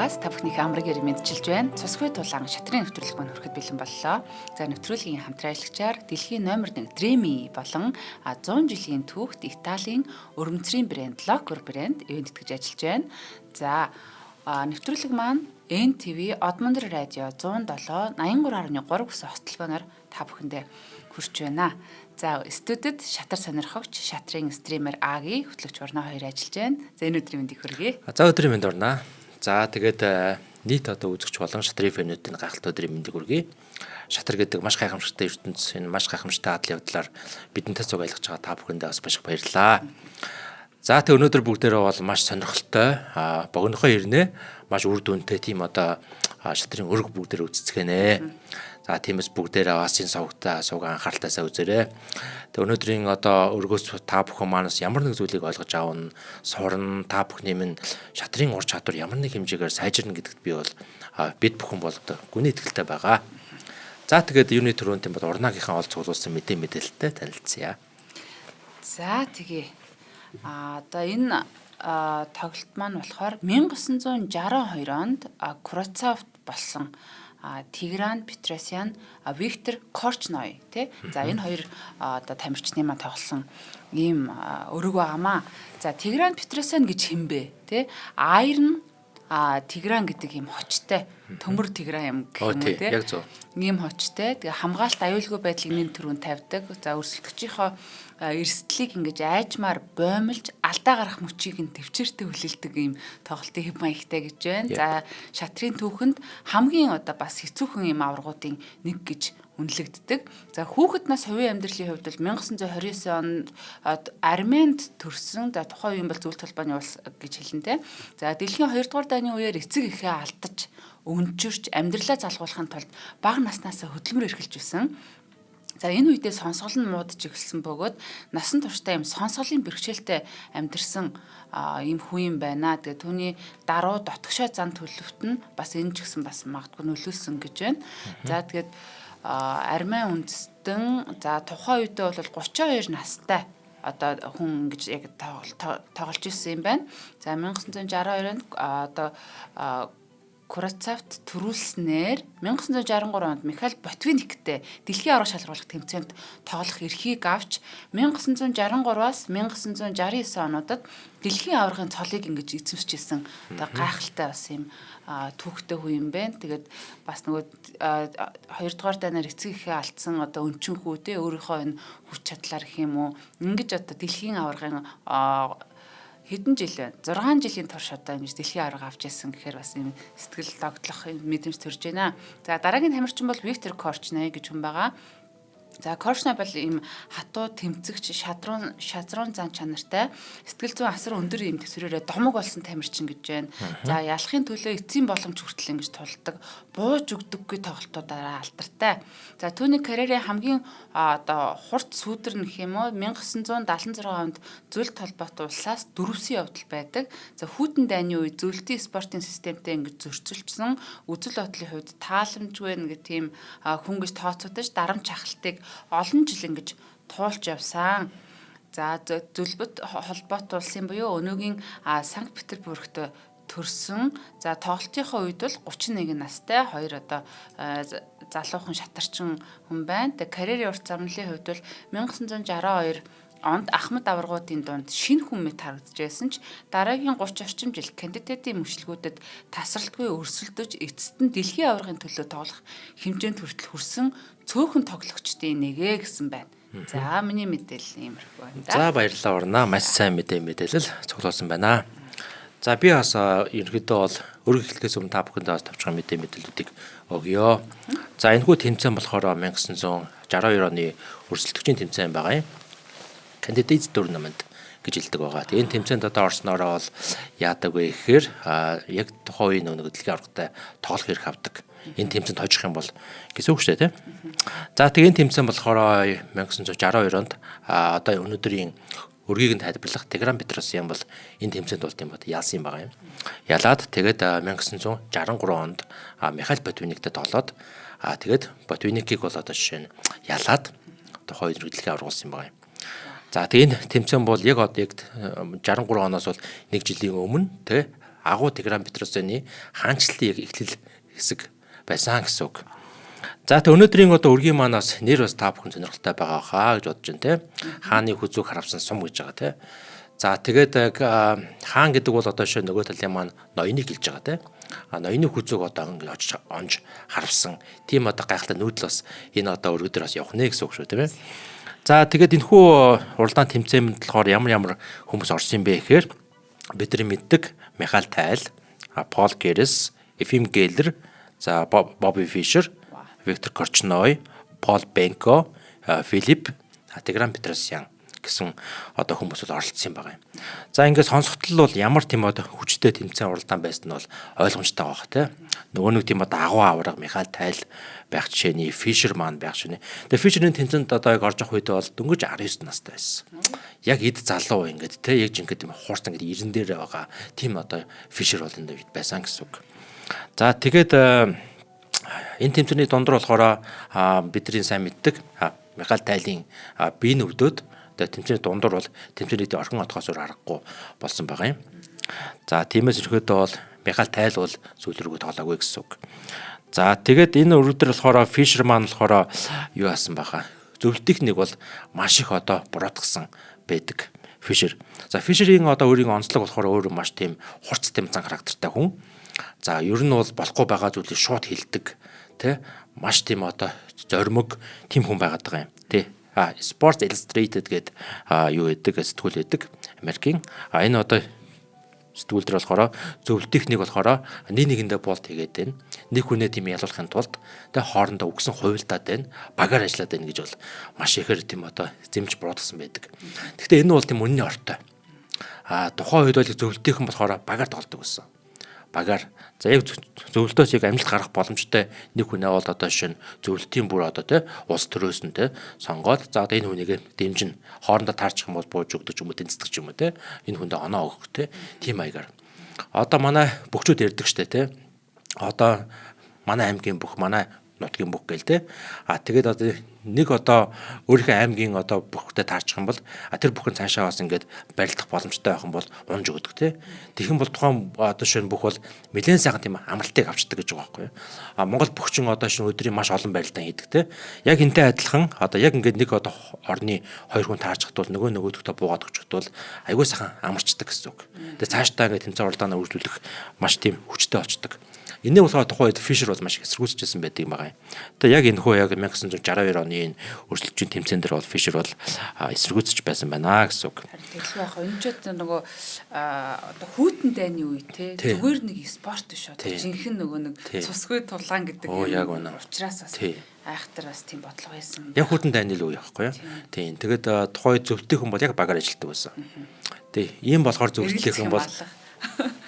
Москваас та бүхнийхээ амрыг мэдчилж байна. Цусгүй тулаан шатрын нэвтрүүлэг маань хүрэхэд бэлэн боллоо. За нэвтрүүлгийн хамтран ажиллагчаар дэлхийн номер 1 Dreamy болон 100 жилийн түүхт Италийн өрөмцрийн брэнд Locker брэнд ивент тэтгэж ажиллаж байна. За нэвтрүүлэг маань NTV Одмондор радио 107 83.3 гэсэн хослолгооноор та бүхэндээ хүрч байна. За студид шатар сонирхогч шатрын стример Аги хөтлөгч Орно хоёр ажиллаж байна. За энэ өдрийн мэндийг хүргэе. За өдрийн мэнд орно. За тэгээд нийт одоо үзэгч болон шатрын фэнүүдийн гайхалтай өдрийн мэндийг хүргэе. Шатар гэдэг маш гайхамшигтай ертөнц, энэ маш гайхамшигтай адал явдлаар бидэнтэй цуг айлгаж байгаа та бүхэндээ бас маш их баярлалаа. За тэг өнөөдөр бүгдээрээ бол маш сонирхолтой, богинохоо ирнэ, маш үр дүнтэй тийм одоо шатрын өрг бүгдээр үзцгэнэ. За тиймээс бүгдээрээ бас энэ сувг анхааралтайсаа үзээрэй. Тэг өнөөдрийн одоо өргөөс та бүхэн манаас ямар нэг зүйлийг ойлгож аавна, сурна, та бүхний минь шатрын ур чадвар ямар нэг хэмжээгээр сайжирна гэдэгт би бол бид бүхэн бол гүний итгэлтэй байгаа. За тэгээд юуны төрөнд юм бол урнаагийнхаа ол цуглуулсан мэдээлэлтэй танилцъя. За тэгээ одоо энэ тоглолт маань болохоор 1962 онд Курацавт болсон Тигран Петросян, Виктор Корчной тий. За энэ хоёр одоо тамирчны маань тоглосон ийм өрөг байгаамаа. За Тигран Петросян гэж хэмбэ тий. Iron Тигран гэдэг ийм хочтой төмөр Тигран юм гэх юм уу тий. Яг зөв. Ийм хочтой. Тэгээ хамгаалалт аюулгүй байдлыг нэн төрөнд тавьдаг. За өрсөлдөгчийнхөө эрсдлийг ингэж айжмаар боомлж алдаа гарах мөчийг нь төвчээртэй хүлээлдэг ийм тоглолтын хэв маягтай гэж байна. За шатрын түүхэнд хамгийн одоо бас хэцүүхэн ийм аваргуудын нэг гэж үнэлэгддэг. За хүүхэд нас хувийн амьдралын хувьд бол 1929 онд Арменд төрсөн. За тухайн үеийн бол зөвлөлт холбооны улс гэж хэлнэ. За дэлхийн 2 дугаар дайны үеэр эцэг эхээ алдаж, өнчөрч амьдралаа залгуулахын тулд бага наснаасаа хөдөлмөр эрхэлж байсан. За энэ үедээ сонсгол нь муудаж эхэлсэн бөгөөд насан туршдаа юм сонсголын бэрхшээлтэй амьдэрсэн ийм хүн юм байна. Тэгээ түүний даруй дотгошоо зан төлөвт нь бас энэ ч гэсэн бас магадгүй нөлөөлсөн гэж байна. За тэгээд Армен үндэстэн за тухайн үедээ бол 32 настай одоо хүн гэж яг тоглож ирсэн юм байна. За 1962 онд одоо Курацавт төрүүлснээр 1963 онд Михаил Ботвинниктэй дэлхийн аварга шалгаруулах тэмцээнд тоглох эрхийг авч 1963-аас 1969 онуудад дэлхийн аваргын цолыг ингэж эзэмшижсэн одоо гайхалтай бас юм түүхтэй хүн юм байна. Тэгээд бас нөгөө 2 дугаар дайнаар эцэг эхээ алдсан одоо өнчөнхүү те өөрийнхөө энэ хүч чадлаар гэх юм уу ингэж одоо дэлхийн аваргын хэдэн жил байна? 6 жилийн турш одоо ингэж дэлхийн аварга авч яасан гэхээр бас юм сэтгэл догтлох мэдрэмж төрж байна. За дараагийн тамирчин бол Виктор Корчной гэж хүн байгаа. За Корчной бол ийм хатуу тэмцэгч шазрун зан чанартай сэтгэл зүйн асар өндөр юм төсвөрөөрөө домог болсон тамирчин гэж байна. За ялахын төлөө эцсийн боломж хүртэл ингэж тулдаг, бууж өгдөггүй тоглолтуудаараа алдартай. За түүний карьерийн хамгийн одоо хурц сүүдэр нэх юм уу 1976 онд зөвлөлт холбоотой улсаас дөрвсөн явдал байдаг. За хүйтэн дайны үе зөвлөлтийн спортын системтэй ингэж зөрчилдсөн үзэл бодлын хувьд тааламжгүй нэг тийм хүн гэж тооцогдож дарамт чахалтыг олон жил ингэж туулж явсан. За зөвлөлт холбоотой улсын буюу өнөөгийн Санкт Петербургт төрсөн. За тоглолтынхаа үед бол 31 настай хоёр одоо залуухан шатарчин хүн байна. Тэгээ карьерийн урт замналын хувьд бол 1962 онд Ахмад аваргуудын дунд шинэ хүн мэт харагдаж байсан ч дараагийн 30 орчим жил кандидатын мөчлгүүдэд тасралтгүй өрсөлдөж эцэст нь дэлхийн аваргын төлөө тоглох хэмжээнд хүртэл хүрсэн цөөхөн тоглогчдын нэгэ гэсэн байна. За миний мэдээлэл иймэрхүү байна. За баярлалаа Орно. Маш сайн мэдээлэл цуглуулсан байна. За би бас ерөнхийдөө бол өрг эхлэхээс өмнө та бүхэндээ бас товчхон мэдээллүүдийг өгье. За энэхүү тэмцээн болохоор 1962 оны өрсөлдөгчийн тэмцээн байгаа юм. Candidate tournament гэж хэлдэг байгаа. Тэгээ энэ тэмцээнд одоо орсноороо бол яадаг вэ гэхээр яг тухайн үеийн нэг дэлхийн аваргатай тоглох эрх авдаг. Энэ тэмцээнд хожих юм бол гэсэн үг шүү дээ, тийм. За тэгээ энэ тэмцээн болохоор 1962 онд одоо өнөөдрийн өргийг нь тайлбарлах Тигран Петросян бол энэ тэмцээнд бол тийм бод яалсан юм байгаа юм. Ялаад тэгээд 1963 онд Михаил Ботвинниктэй тоглоод тэгээд Ботвинникийг бол одоо жишээ нь ялаад тухайн үеийн дэлхийн аварга болсон юм байгаа юм. За тэгээ энэ тэмцээн бол яг 63 оноос бол 1 жилийн өмнө агуу Тигран Петросяны хаанчлалын яг эхлэл хэсэг байсан гэсэн үг. За тэ өнөөдрийн одоо үргийн манаас нэр бас та бүхэн сонирхолтой байгаа хаа гэж бодож байна те. Хааны хүзүүг харавсан сум гэж байгаа те. За тэгээд хаан гэдэг бол одоо шээ нөгөө талын маань ноёныг хэлж байгаа те. Ноёны хүзүүг одоо ингээд онж харавсан. Тийм одоо гайхалтай нүүдэл бас энэ одоо өргөдөр бас явах нэ гэсэн үг шүү тийм ээ. За тэгээд энэхүү уралдаан тэмцээнд болохоор ямар хүмүүс орсон юм бэ гэхээр бидний мэддэг Михаил Тайл, Пол Герес, Ефим Гейлер, за Бобби Фишер, Виктор Корчной, Пол Бенко, Филипп, Тигран Петросян гэсэн одоо хүмүүс бол оролцсон юм байна. За ингээд сонсогдол бол ямар тийм одоо хүчтэй тэмцээн уралдаан байсан нь бол ойлгомжтой байгаа те. Нөгөө нэг тийм одоо агуу авраг Михаил Тайл байх жишээний Фишер маань байх жишээний. Тэгээ Фишерийн тэмцээнд одоо яг орж явах үед бол дөнгөж 19 настай байсан. Яг эд залуу ингээд те яг жинхэнэ тийм хуурц ингээд 90 дээр байгаа. Тийм одоо Фишер бол энэ үед байсан гэсэн үг. За тэгээд энэ тэмцээний дундор болохоор бидний сайн мэддэг Михаил Тайлын биеийн өвдөд тэгээ тэмцээний дундор бол тэмцээний орхон отгоосоор харахгүй болсон байгаа юм. За тиймээс ерөөдөө бол Михаил Тайл бол сүүл рүүгээ тоглоогүй гэсэн үг. За тэгээд энэ өргөдөр болохоор Фишер маань болохоор юу асан баха. Зөвлөлт техник бол маш их одоо буруутгсан байдаг Фишер. За Фишерийн одоо өөрийн онцлог болохоор өөрөө маш тийм хурц тэмцэн характертай хүн. За ер нь бол болохгүй байгаа зүйлийг шууд хэлдэг тэ маш тийм одоо зоримог тийм хүн байгаад байгаа юм тэ. Sports Illustrated гэдэг юу гэдэг сэтгүүл байдаг Америкийн. Энэ одоо сэтгүүл дээр болохоор зөвлөлт техник болохоор нэгэндээ болт хийгээд байна. Нэг хүнээ тийм ялуулахын тулд тэг хоорондоо үгсэн хувилдаад байна. Багаар ажиллаад байна гэж бол маш ихээр тийм одоо зэмж буруутгасан байдаг. Гэхдээ энэ бол тийм үнний ортой. Тухайн үед бол зөвлөлт техник болохоор багаар тоглодог гэсэн. Багаар за яг зөвлөлтөөс яг амжилт гарах боломжтой нэг хүнээ бол одоо шинэ зөвлөлтийн бүр одоо тий улс төрөөс нь тий сонгоод за одоо энэ хүнийг дэмжин хоорондоо таарчих юм бол бууж өгдөг юм уу тэнцдэг юм уу тий энэ хүндээ оноо өгөх тий тийм маягаар одоо манай бөхчүүд ярьдаг штэ тий одоо манай аймгийн бүх манай нутгийн бүх гээл тий тэгээд одоо нэг одоо өөрийнхөө аймгийн одоо бүхтэй таарчих юм бол тэр бүхэн цаашаа бас ингээд барилдах боломжтой байх юм бол унж өгдөг тий тэгэх юм бол тухайн одоо шинэ бүх бол нэлээд сайхан тийм амралтыг авчдаг гэж байгаа байхгүй юу Монгол бүхчин одоо шинэ өдрийн маш олон барилдаан хийдэг тий яг энтэй адилхан одоо яг ингээд нэг одоо орны хоёр хүн таарчихд бол нөгөөдөгтөө буугаад өгчөд бол айгүй сайхан амарчдаг гэсэн үг тэгээ цаашдаа ингээд тэмцээн уралдаанаа үргэлжлүүлэх маш тийм хүчтэй болчдөг энэ болохоор тухайн үед Фишер бол маш эсэргүүцчихсэн байдаг юм байна. Тэгээ яг энэ хөө яг 1962 оны энэ өрсөлдөөн тэмцээн дээр бол Фишер бол эсэргүүцэж байсан байна гэсэн үг. Тэгэхээр яг энэ ч нөгөө одоо хүйтэн дайны үе те зүгээр нэг спорт биш одоо жинхэнэ нөгөө нэг цусгүй тулгаан гэдэг юм. Учраас бас айхтар бас тийм бодлого байсан. Яг хүйтэн дайны үе байхгүй юу? Тийм. Тэгээд тухайн зөвлөлтийн хүн бол яг багаар ажилладаг байсан. Тийм. Ийм болохоор зөвлөлтийн хүн бол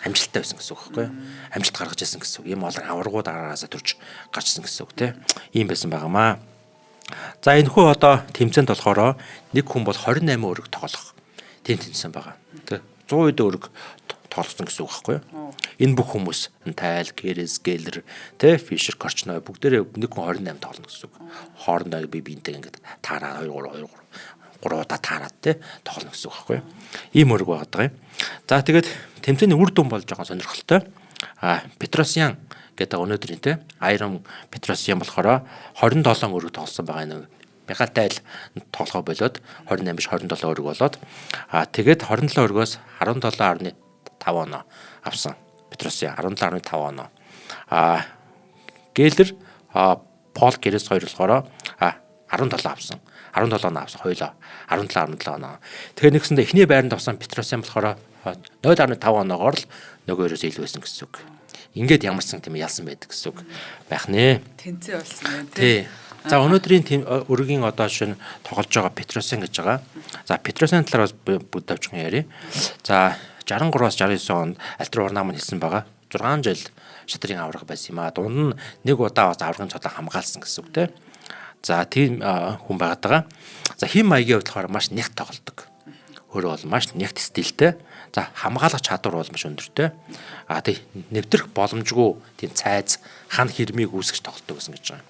амжилттай байсан гэсэн үг байхгүй юу? Амжилт гаргаж ирсэн гэсэн үг. Ийм олон аваргууд араасаа төрж гарчсан гэсэн үг те. Ийм байсан байгаамаа. За энэ хүү одоо тэмцээнд болохоор нэг хүн бол 28 өрөг тоглох. Тийм тэмцээн байгаа. Тэ 100 өрөг тоглосон гэсэн үг байхгүй юу? Энэ бүх хүмүүс Тайл, Герес, Гейлер, тэ Фишер, Корчной бүгдээрээ нэг хүн 28 тоглоно гэсэн үг. Хоорондоо биентэй ингээд таараа 2 3 удаа таарад те тоглоно гэсэн үг байхгүй юу? Ийм өрөг байгаа юм. За тэгээд тэмцээний үр дүн бол жоохон сонирхолтой. Петросян гэдэг өнөөдрийн те Айрон Петросян болохоор 27 өрөг тоглосон байгаа нэг. Михаил Тайл тоглохоо болоод 28 биш 27 өрөг болоод тэгээд 27 өргөөс 17.5 оноо авсан. Петросян 17.5 оноо. Гейлер Пол Герес хоёр болохоор 17 авсан. 17 оноо авсан хоёлоо 17.7 оноо. Тэгэхээр нэгсэндээ эхний байранд авсан Петросян болохоор 0.5 оноогоор л нөгөөөрөөс илүү байсан гэсэн үг. Ингээд ямарсан тийм ялсан байдаг гэсэн үг байх нэ. Тэнцээ болсон байна тий. За өнөөдрийн өргөгийн одоо шинэ тоглож байгаа Петросян гэж байгаа. За Петросян талаар бүгд давчхан ярив. За 63-аас 69 онд Альтер Урнаа маань хэлсэн байгаа. 6 жил шатрын авраг байсан юм а. Дунд нь нэг удаа бас аврагын цолоо хамгаалсан гэсэн үг те. За тийм хүн байгаад байгаа. За хим маягийн хувьд болохоор маш нягт тоглодог. Өөрөө бол маш нягт стилтэй. За хамгаалах чадвар бол маш өндөртэй. Тэг нэвтрэх боломжгүй тийм цайз хан хэрмийг үүсгэж тоглодог гэсэн гэж байгаа.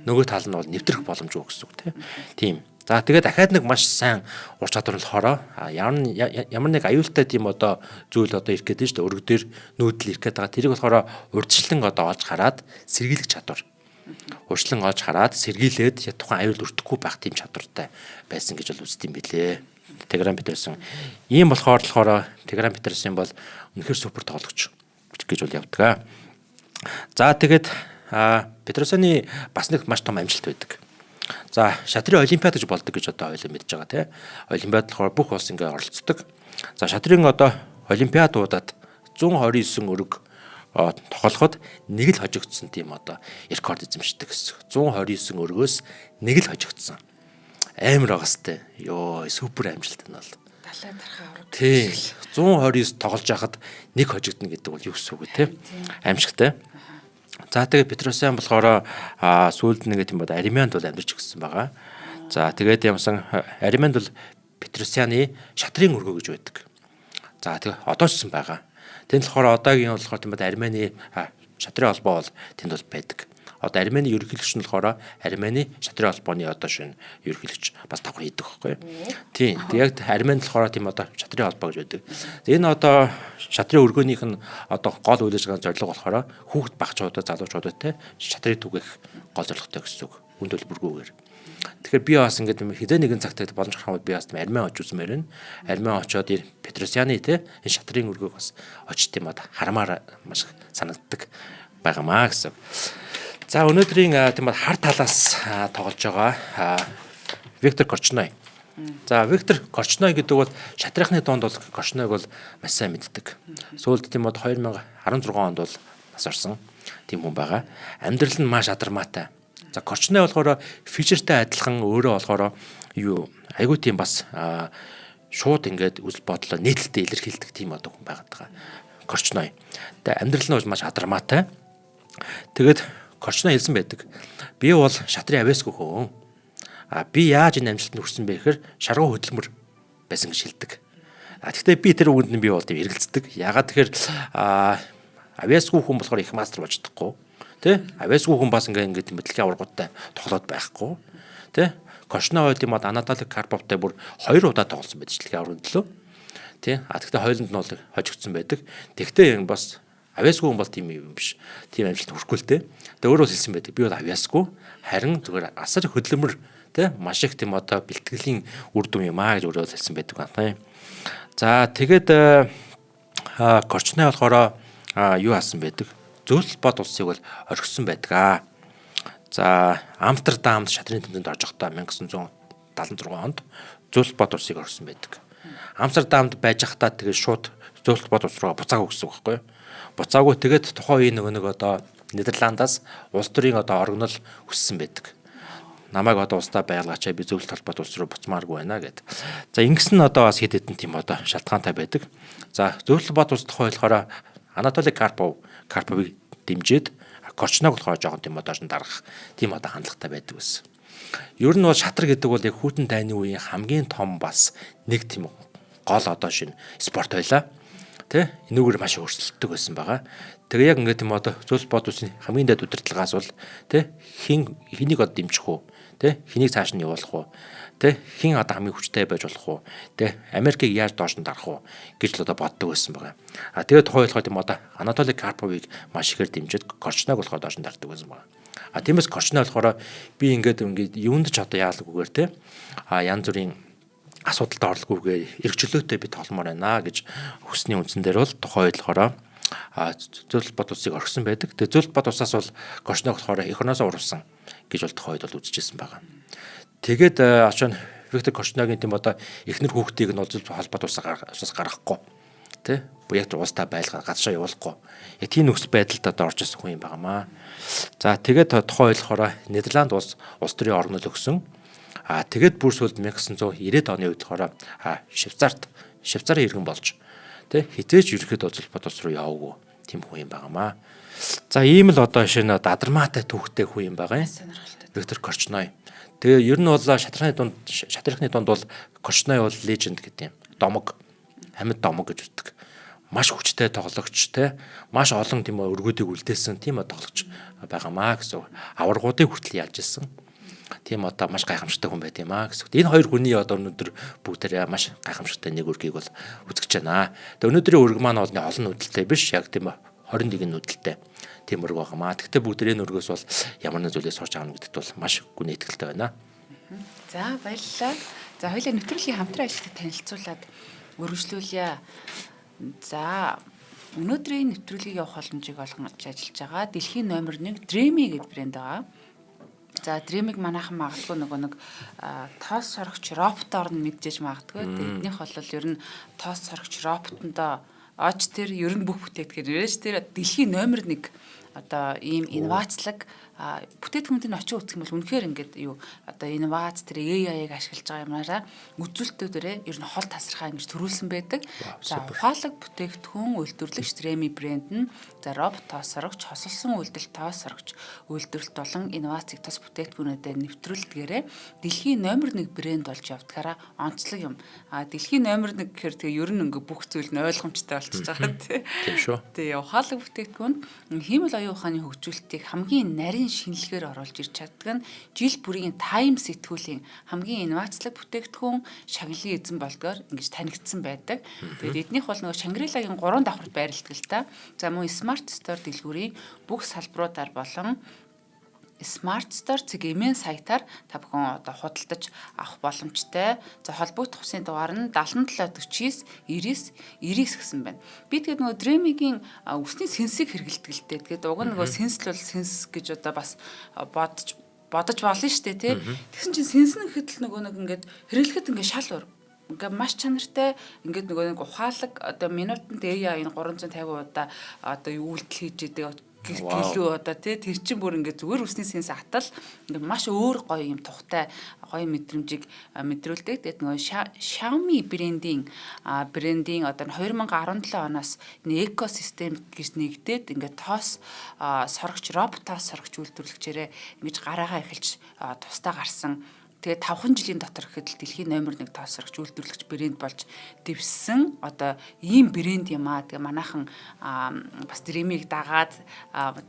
Нөгөө тал нь бол нэвтрэх боломжгүй гэсэн үг тийм. За тэгээд дахиад нэг маш сайн ур чадвар болохоор ямар нэг аюултай тийм одоо зүйл одоо ирэх гэдэг нь шүү дээ. Өргө дээр нүүдэл ирэх гэдэг. Тэрийг болохоор урьдчилан одоо олж хараад сэргийлэх чадвар. Урьдчилан олж хараад сэргийлээд тухайн аюул өртөхгүй байх тийм чадвартай байсан гэж бол үздэг юм билээ. Telegram Peterson. Ийм болохоор Telegram Peterson бол үнэхээр супер тоглогч гэж бол явдаг. За тэгээд Peterson-ы бас нэг маш том амжилт байдаг. За шатрын олимпиад гэж болдог гэж одоо ойлоо мэдж байгаа тийм. Олимпиад болохоор бүх улс ингээ оролцдог. За шатрын одоо олимпиадуудад 129 өрг тоглоход нэг л хожигдсон тийм одоо рекорд эзэмшдэг гэсэн. 129 өргөөс нэг л хожигдсон. Амар байгаа сте. Йоо, супер амжилт нь бол. Далай дарахаа авраг. Тийм. 129 тоглож яхад нэг хожигдно гэдэг бол юу гэсэн үг тийм. Аимшигтай. За тэгээд Petrosyan болохоор сүүлд нэг тийм бод Аримянд бол амьдарч гисэн байгаа. За тэгээд ямсан Аримянд бол Petrosyan-ы шатрын өргөө гэж байдаг. За тэгээд одоо ч гэсэн байгаа. Тэнд болохоор одоогийн болохоор тийм бод Аримяны шатрын холбоо бол тэнд бол байдаг. Одоо Армени ерөнхийлөгч нь болохоор Армени шатрын холбооны одоо шинэ ерөнхийлөгч бас давхар хийдэг байхгүй. Тийм. Яг Армени болохоор тийм одоо шатрын холбоо гэж байдаг. Энэ одоо шатрын өргөөнийх нь одоо гол үйл ажиллагааны зорилго болохоор хүүхэд багчуудад залуучуудад те шатрыг түгэх гол зорилготой гэсэн үг. Үнд бол бүргүүгээр. Тэгэхээр би бас ингээд хизээ нэгэн цагт боломж гарах юм би бас Армени очиж үзмээр нь. Армени очоод Petrosyan-ы те энэ шатрын өргөөг бас очиж тийм одоо харамаар маш санагддаг байгаамаа гэсэн. За өнөөдрийн тийм хар талаас тоглож байгаа Виктор Корчной. За Виктор Корчной гэдэг бол шатрынхны донд бол Корчнойг бол маш сайн мэддэг. Сүүлд тийм бод 2016 онд бол нас орсон тийм хүн байгаа. Амьдрал нь маш адармаатай. За Корчной болохоор Фишертэй адилхан өөрөө болохоор юу айгүй тийм бас шууд ингээд үзэл бодлоо нийтлэлтэй илэрхийлдэг тийм одоо хүн байгаад байгаа. Корчной. Тэгээ амьдрал нь маш адармаатай. Тэгээд Корчной хэлсэн байдаг. Би бол шатрын авьяасгүй хүн. Би яаж энэ амжилтанд хүрсэн бэ гэхээр шаргуу хөдөлмөр байсан гэж хэлдэг. Гэхдээ би тэр үгэнд нь би бол тийм эргэлздэг. Ягаад тэгэхээр авьяасгүй хүн болохоор их мастер болж чадахгүй. Тэ? Авьяасгүй хүн бас ингээд дэлхийн аваргуудтай тоглоод байхгүй. Тэ? Корчной бол тийм Анатолий Карповтай бүр 2 удаа тоглосон байдаг дэлхийн аварганд лөө. Тэ? Гэхдээ хойлонд нь бол хожигдсон байдаг. Тэгвэл бас авьяасгүй хүн бол тийм юм биш. Тийм амжилт хүрэхгүй л дээ. Тэгээ өөрөө хэлсэн байдаг. Би бол авьяасгүй харин зүгээр асар хөдөлмөр тэ маш их тийм одоо бэлтгэлийн үр дүн юм аа гэж өөрөө хэлсэн байдаг байна. За тэгээд Корчной болохоор юу хасан байдаг? Зөвлөлт бод улсыг бол орхисон байдаг. За Амстердамд шатрын тэмдэгт орж байхдаа 1976 онд зөвлөлт бод улсыг орхисон байдаг. Амстердамд байж байхдаа тэгээд шууд зөвлөлт бод улс руу буцаагүй гэсэн үг байхгүй юу? Буцаагүй тэгээд тухайн үеийн нэг одоо Нидерландаас улс төрийн одоо оргинол хүссэн байдаг. Намайг одоо улстай байлгаач би зөвлөлт холбоот улс руу буцмааргүй байна гэд. За ингэс нь одоо бас хэд хэдэн тийм одоо шалтгаантай байдаг. За зөвлөлт холбоот улс тухай болохоор Анатолий Карповыг дэмжиж Корчнойг болохоор жоохон тийм одоо дарах тийм одоо хандлагатай байдаг байсан. Ер нь бол шатар гэдэг бол яг хүйтэн дайны үеийн хамгийн том бас нэг тийм гол одоо шинэ спорт байлаа. Тэ энүүгээр маш өөрчлөлттэй байсан байгаа. Тэгээ яг ингээд юм одоо зөвлөлт бод улсын хамгийн дэд удирдлагаас бол тэ хэнийг одоо дэмжих үү? Тэ хэнийг цааш нь явуулах уу? Тэ хэн одоо хамгийн хүчтэй байж болох уу? Тэ Америкийг яаж доош нь дарах уу гэж л одоо боддог байсан байгаа. Тэгээд тухайн болохоор тийм одоо Анатолий Карповыг маш ихээр дэмжиж Корчнойг болохоор доош нь дардаг байсан байгаа. Тиймээс Корчной болохоор би ингээд юунд ч одоо яалгүйгээр тэ янз бүрийн асуудалд орлоггүйгээр эргчлөөтэй би толмоор байна гэж хүсний үндсэн дээр бол тухайн үед болохоор зөвлөлт бод улсыг орхисон байдаг. Тэгээ зөвлөлт бод улсаас бол Корчнойг болохоор эх орноосоо урвсан гэж бол тухайн үед бол үзэжсэн байгаа. Тэгээд очоо Виктор Корчнойгийн тийм одоо эхнэр хүүхдийг нь бол зөвлөлт бод улсаас гаргахгүй тий яг уустаа байлгаа гадшаа явуулахгүй. Яг тийм нөхцөл байдалд одоо орж ирсэн хүн юм байнамаа. За тэгээд тухайн үед болохоор Нидерланд улс төрийн оргинол өгсөн. Тэгээд бүр сүүлд 1990-ад оны үед болохоор Швейцарын иргэн болж тэ хизээч ерөөхдөө зөвлөлт бод улс руу яваагүй тийм хүн юм байнамаа. За ийм л одоо шинэ адармаатай түүхтэй хүн юм байгаа юм. Виктор Корчной. Тэгээ ер нь бол шатрынхны дунд бол Корчной бол леженд гэдэг юм. Домог, амьд домог гэж үздэг. Маш хүчтэй тоглогч те маш олон тийм өргөдийг үлдээсэн тийм тоглогч байгаамаа гэсэн аваргуудыг хүртэл яаж ирсэн. тийм одоо маш гайхамшигтай хүн байт юм аа гэсэн. Энэ хоёр хүний одоо өнөөдөр бүгдээрээ маш гайхамшигтай нэг үргийг бол үзэж байна. Тэгээ өнөөдрийн үрг маань бол олон нүдэлтэй биш, яг тийм 21 нүдэлтэй тийм үрг байгаамаа. Гэхдээ бүгд энэ үргөөс бол ямар нэг зүйлээс сурч авах гэдэгт бол маш гүн итгэлтэй байна. За баярлалаа. За хоёулаа нэвтрүүлгийн хамтран ажиллагчид танилцуулаад өргөжлүүлье. За өнөөдрийн нэвтрүүлгийг явах боломжийг олгож ажиллаж байгаа дэлхийн номер 1 Dreamy гэдэг брэнд байгаа. За Dreamy-г манайхан магадгүй нэг тоос сорогч роботоор нь мэдчихэж магадгүй. Эднийх бол ер нь тоос сорогч роботондоо оч тэр ер нь бүх бүтээгдэхүүн нэрэж тэр дэлхийн номер 1 одоо ийм инновацлог бүтээгдэхүүнтэй очиж үзэх юм бол үнэхээр ингээд юу одоо инновац тэр AI-ыг ашиглаж байгаа юмараа үзүүлэлтүүдээрээ ер нь хол тасархаа ингэж төрүүлсэн байдаг. За ухаалаг бүтээгдэхүүн үйлдвэрлэгч Dreamy брэнд нь за робот тоос сорогч, хосолсон үйлдэл тоос сорогч үйлдвэрлэлт болон инновацыг тус бүтээгдэхүүнүүдэд нэвтрүүлдгээрээ дэлхийн номер 1 брэнд болж явдгаараа онцлог юм. Дэлхийн номер 1 гэхээр тэгээ ер нь ингээ бүх зүйл нь ойлгомжтой болчихж байгаа тийм шүү. Тэгээ ухаалаг бүтээгдэхүүн хиймэл оюун ухааны хөгжүүлэлтийг хамгийн нарийн шинэлгээр оруулж ирж чаддаг нь жил бүрийн тайм сэтгүүлийн хамгийн инновацлог бүтээгдэхүүн шагналын эзэн болдгоор ингэж танигдсан байдаг. Тэгээд эднийх бол нөгөө Шангрилагийн 3 давхарт байрладаг л та. За мөн Smart Store дэлгүүрийн бүх салбаруудаар болон Smart Store цэгийн сайтаар та бүхэн одоо худалдаж авах боломжтой. За холбогдох хусын дугаар нь 7749 99 гэсэн байна. Би тэгээд нөгөө Dreamy-гийн үсний сэнсийг хэрэгэлдэг л дээ. Тэгээд уг нь нөгөө сэнсл бол сэнс гэж одоо бас бодож болно шүү дээ, тий. Тэгсэн чинь сэнс нь гэхэд л нөгөө нэг ингээд хэрэглэхэд ингээд шал уур. Ингээ маш чанартай ингээд нөгөө нэг ухаалаг одоо минутанд AI энэ 350 удаа одоо үйлдэл хийж идэг гэлөө одоо тий тэр чин бүр ингээд зүгээр үсний сэнс атал ингээд маш өөр гоё юм тухтай гоё мэдрэмжийг мэдрүүлдэг. Тэгээд нөгөө Xiaomi брендийн одоо 2017 оноос энэ экосистем гэж нэгдээд ингээд тоос сорогч робот тоос сорогч үйлдвэрлэгчээрээ ингэж гараагаа эхэлж тусдаа гарсан. Тэгээ 5 жилийн дотор гэхэд л дэлхийн номер 1 тоос сорогч үйлдвэрлэгч брэнд болж дэвссэн одоо ийм брэнд юм аа. Тэгээ манайхан бас Dreamy-г дагаад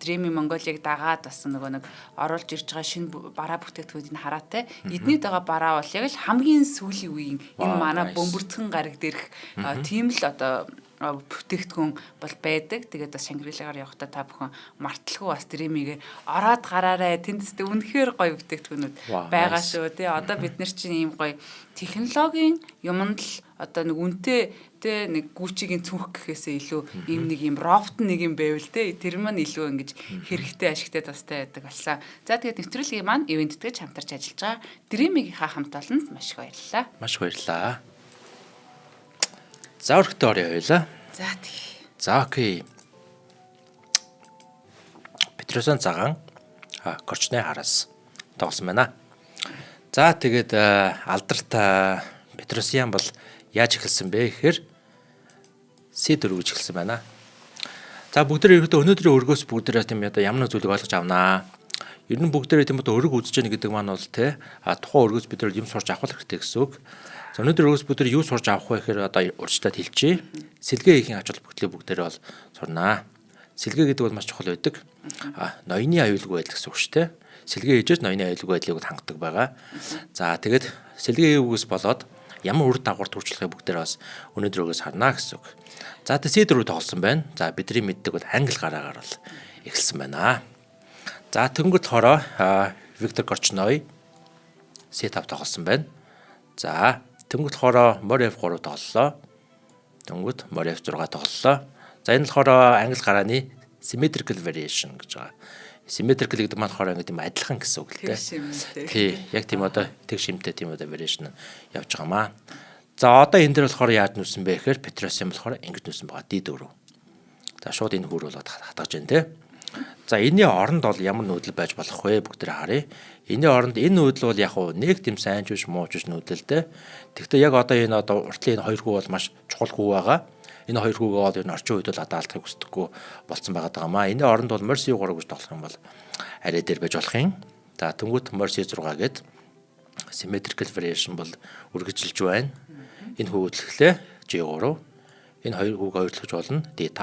Dreamy Mongolia-г дагаад бас нөгөө нэг оруулж ирж байгаа шинэ бараа бүтээгдэхүүнийг хараатай. Эдний дагаа бараа бол яг л хамгийн сүүлийн үеийн энэ манай бөмбөрцгөн гараг дээрх тийм л одоо бүтээгдэхүүн бол байдаг. Тэгээд бас Шангрилагаар явахдаа та бүхэн марталгүй бас Dreamy-гээ ороод гараарай. Тэндстэй үнэхээр гоё бүтээгдэхүүнүүд байгаа шүү тий. Одоо бид нар чинь ийм гоё технологийн юмд л одоо нэг үнэтэй тий нэг гүүчигийн цүнх гэхээсээ илүү ийм нэг юм робот нэг юм байвал тий. Тэр маань илүү ингэж хэрэгтэй ашигтай тустай байдаг болсон. За тэгээд нэвтрүүлгийн маань ивент гэж хамтарч ажиллаж байгаа Dreamy-гийнхаа хамт олонд маш их баярлалаа. Маш их баярлалаа. За өрхтөө орё хоёлаа. За тий. За окей. Петросан цагаан Корчны хараас тоглосон байна. За тэгээд алдарт Петросян бол яаж эхэлсэн бэ гэхээр C4 гэж эхэлсэн байна. За бүгдээ ерөөдөө өнөөдрийн өргөөс бүгдээрээ тийм одоо ямар нэг зүйлийг ойлгож авнаа. Ер нь бүгдээрээ тийм одоо өрг үзэж яах гэдэг маань бол тий тухайн өргөөс бид нар юм сурч авах хэрэгтэй гэсэн үг. За өнөөдөр өргөөс бүгд юу сурч авах вэ гэхээр одоо урьдчилаад хэлчихье. Сэлгээ хийхин ач холбогдлыг бүгдээрээ бол сурнаа. Сэлгээ гэдэг бол маш чухал байдаг. Ноёны аюулгүй байдал гэсэн үг шүү дээ. Сэлгээ хийжээс ноёны аюулгүй байдлыг хангадаг байгаа. За тэгээд сэлгээ хийгээс болоод ямар үр дагавар төрчлөхийг бүгдээрээ бас өнөөдөр өргөөс харнаа гэсэн үг. За тэгээд C4 тоглосон байна. За бидний мэддэг бол англи гараагаар бол эхэлсэн байна. За тэнгууд хороо Виктор Корчной C5 тоглосон байна. За тэнгууд хороо Мори F3 тоглолоо. Тэнгууд Мори F6 тоглолоо. За энэ болохоор англи гарааны symmetrical variation гэж байгаа. Symmetrical гэдэг маань болохоор ингэ тийм адилхан гэсэн үг л дээ. Тий, яг тийм одоо тэг шимтэй тийм одоо variation явж байгаамаа. За одоо энэ дээр болохоор яаж нүсэн бэ гэхээр Petrosian болохоор ингэж нүсэн байгаа D4. За шууд энэ хөр болоод хатгаж байна те. За энэний оронд бол ямар нүүдэл байж болох вэ бүгдээ харъя. Энэний оронд энэ нүүдэл бол яг уу нэг тийм сайн ч биш муу ч биш нүүдэлтэй. Тэгвэл яг одоо энэ уртлын энэ хоёр хүү бол маш чухал хүү байгаа. Энэ хоёр хүүгээ бол энэ орчин үед бол адаалтахыг хүсдэггүй болцсон байгаа даа. Энэний оронд бол Mercy 3 гэж тоглох юм бол арай дээр байж болох юм. За тэнгуут Mercy 6 гээд symmetrical variation бол үргэлжилж байна. Энэ хөвөдлөхлөө G3. Энэ хоёр хүүгээ ойрлох болно D5.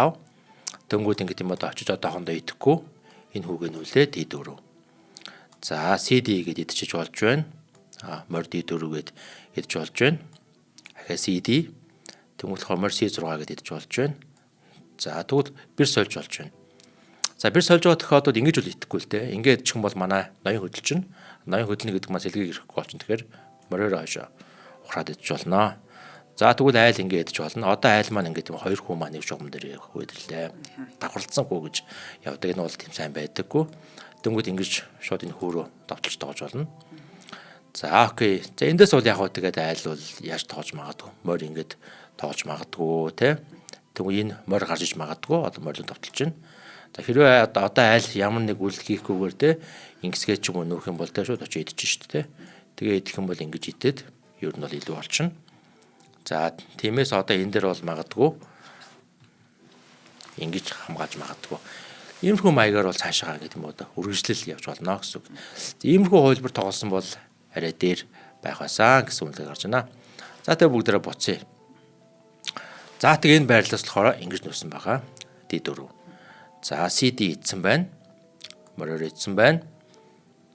Тэнгуут ингэ тийм одоо очиж одоохондоо идэхгүй энэ хүүгээ нүүлээ D4. За CD гэдээ идчихэж болж байна. Морь D4 гэдээ идэж болж байна. Ахаа CD тэгвэл морь C6 гэдээ идэж болж байна. За тэгвэл бэр сольж болж байна. За бэр сольж байгаа тохиолдолд ингэж үл итгэхгүй л дээ. Ингээд чих юм бол манай ноён хөдөл чинь ноён хөдөлнө гэдэг маань сэлгийг ирэхгүй болчихно. Тэгэхээр мориороо хойшоо ухраад идэж болно. За тэгвэл айл ингээд идэж болно. Одоо айл маань ингээд тийм хоёр хүн маань нэг жогом дээр хөөдөрлээ. Давхарлцсангүй гэж явдаг энэ бол тийм сайн байдаггүй. Дөнгөд ингэж шууд энэ хөөрөө давталж тоож болно. За окей. За эндээс бол яг хөө тэгээд айл бол яаж тоож магадгүй. Морь ингээд тоож магадгүй те. Тэгвэл энэ морь гарч иж магадгүй. Одоо морилон давталж байна. За хэрвээ одоо айл ямар нэг үйл хийхгүйгээр те ингэсгээ ч юм уу нүүх юм бол те шууд очиж идэж шүү дээ. Тэгээ идэх юм бол ингэж идээд ер нь бол илүү болчихно. За тиймээс одоо энэ дээр бол магадгүй ингэж хамгаалж магадгүй. Иймэрхүү маягаар бол цаашаа гэдэг юм одоо үргэлжлэл явж болно гэсэн үг. Иймэрхүү хувилбар тоглосон бол арай дээр байх байсан гэсэн үнэлгээ гарч байна. За тэгээ бүгдээрээ буцъя. За тэгээ энэ байрлалаас болохоор ингэж нүүсэн байгаа. D4. За CD идсэн байна. Мориор идсэн байна.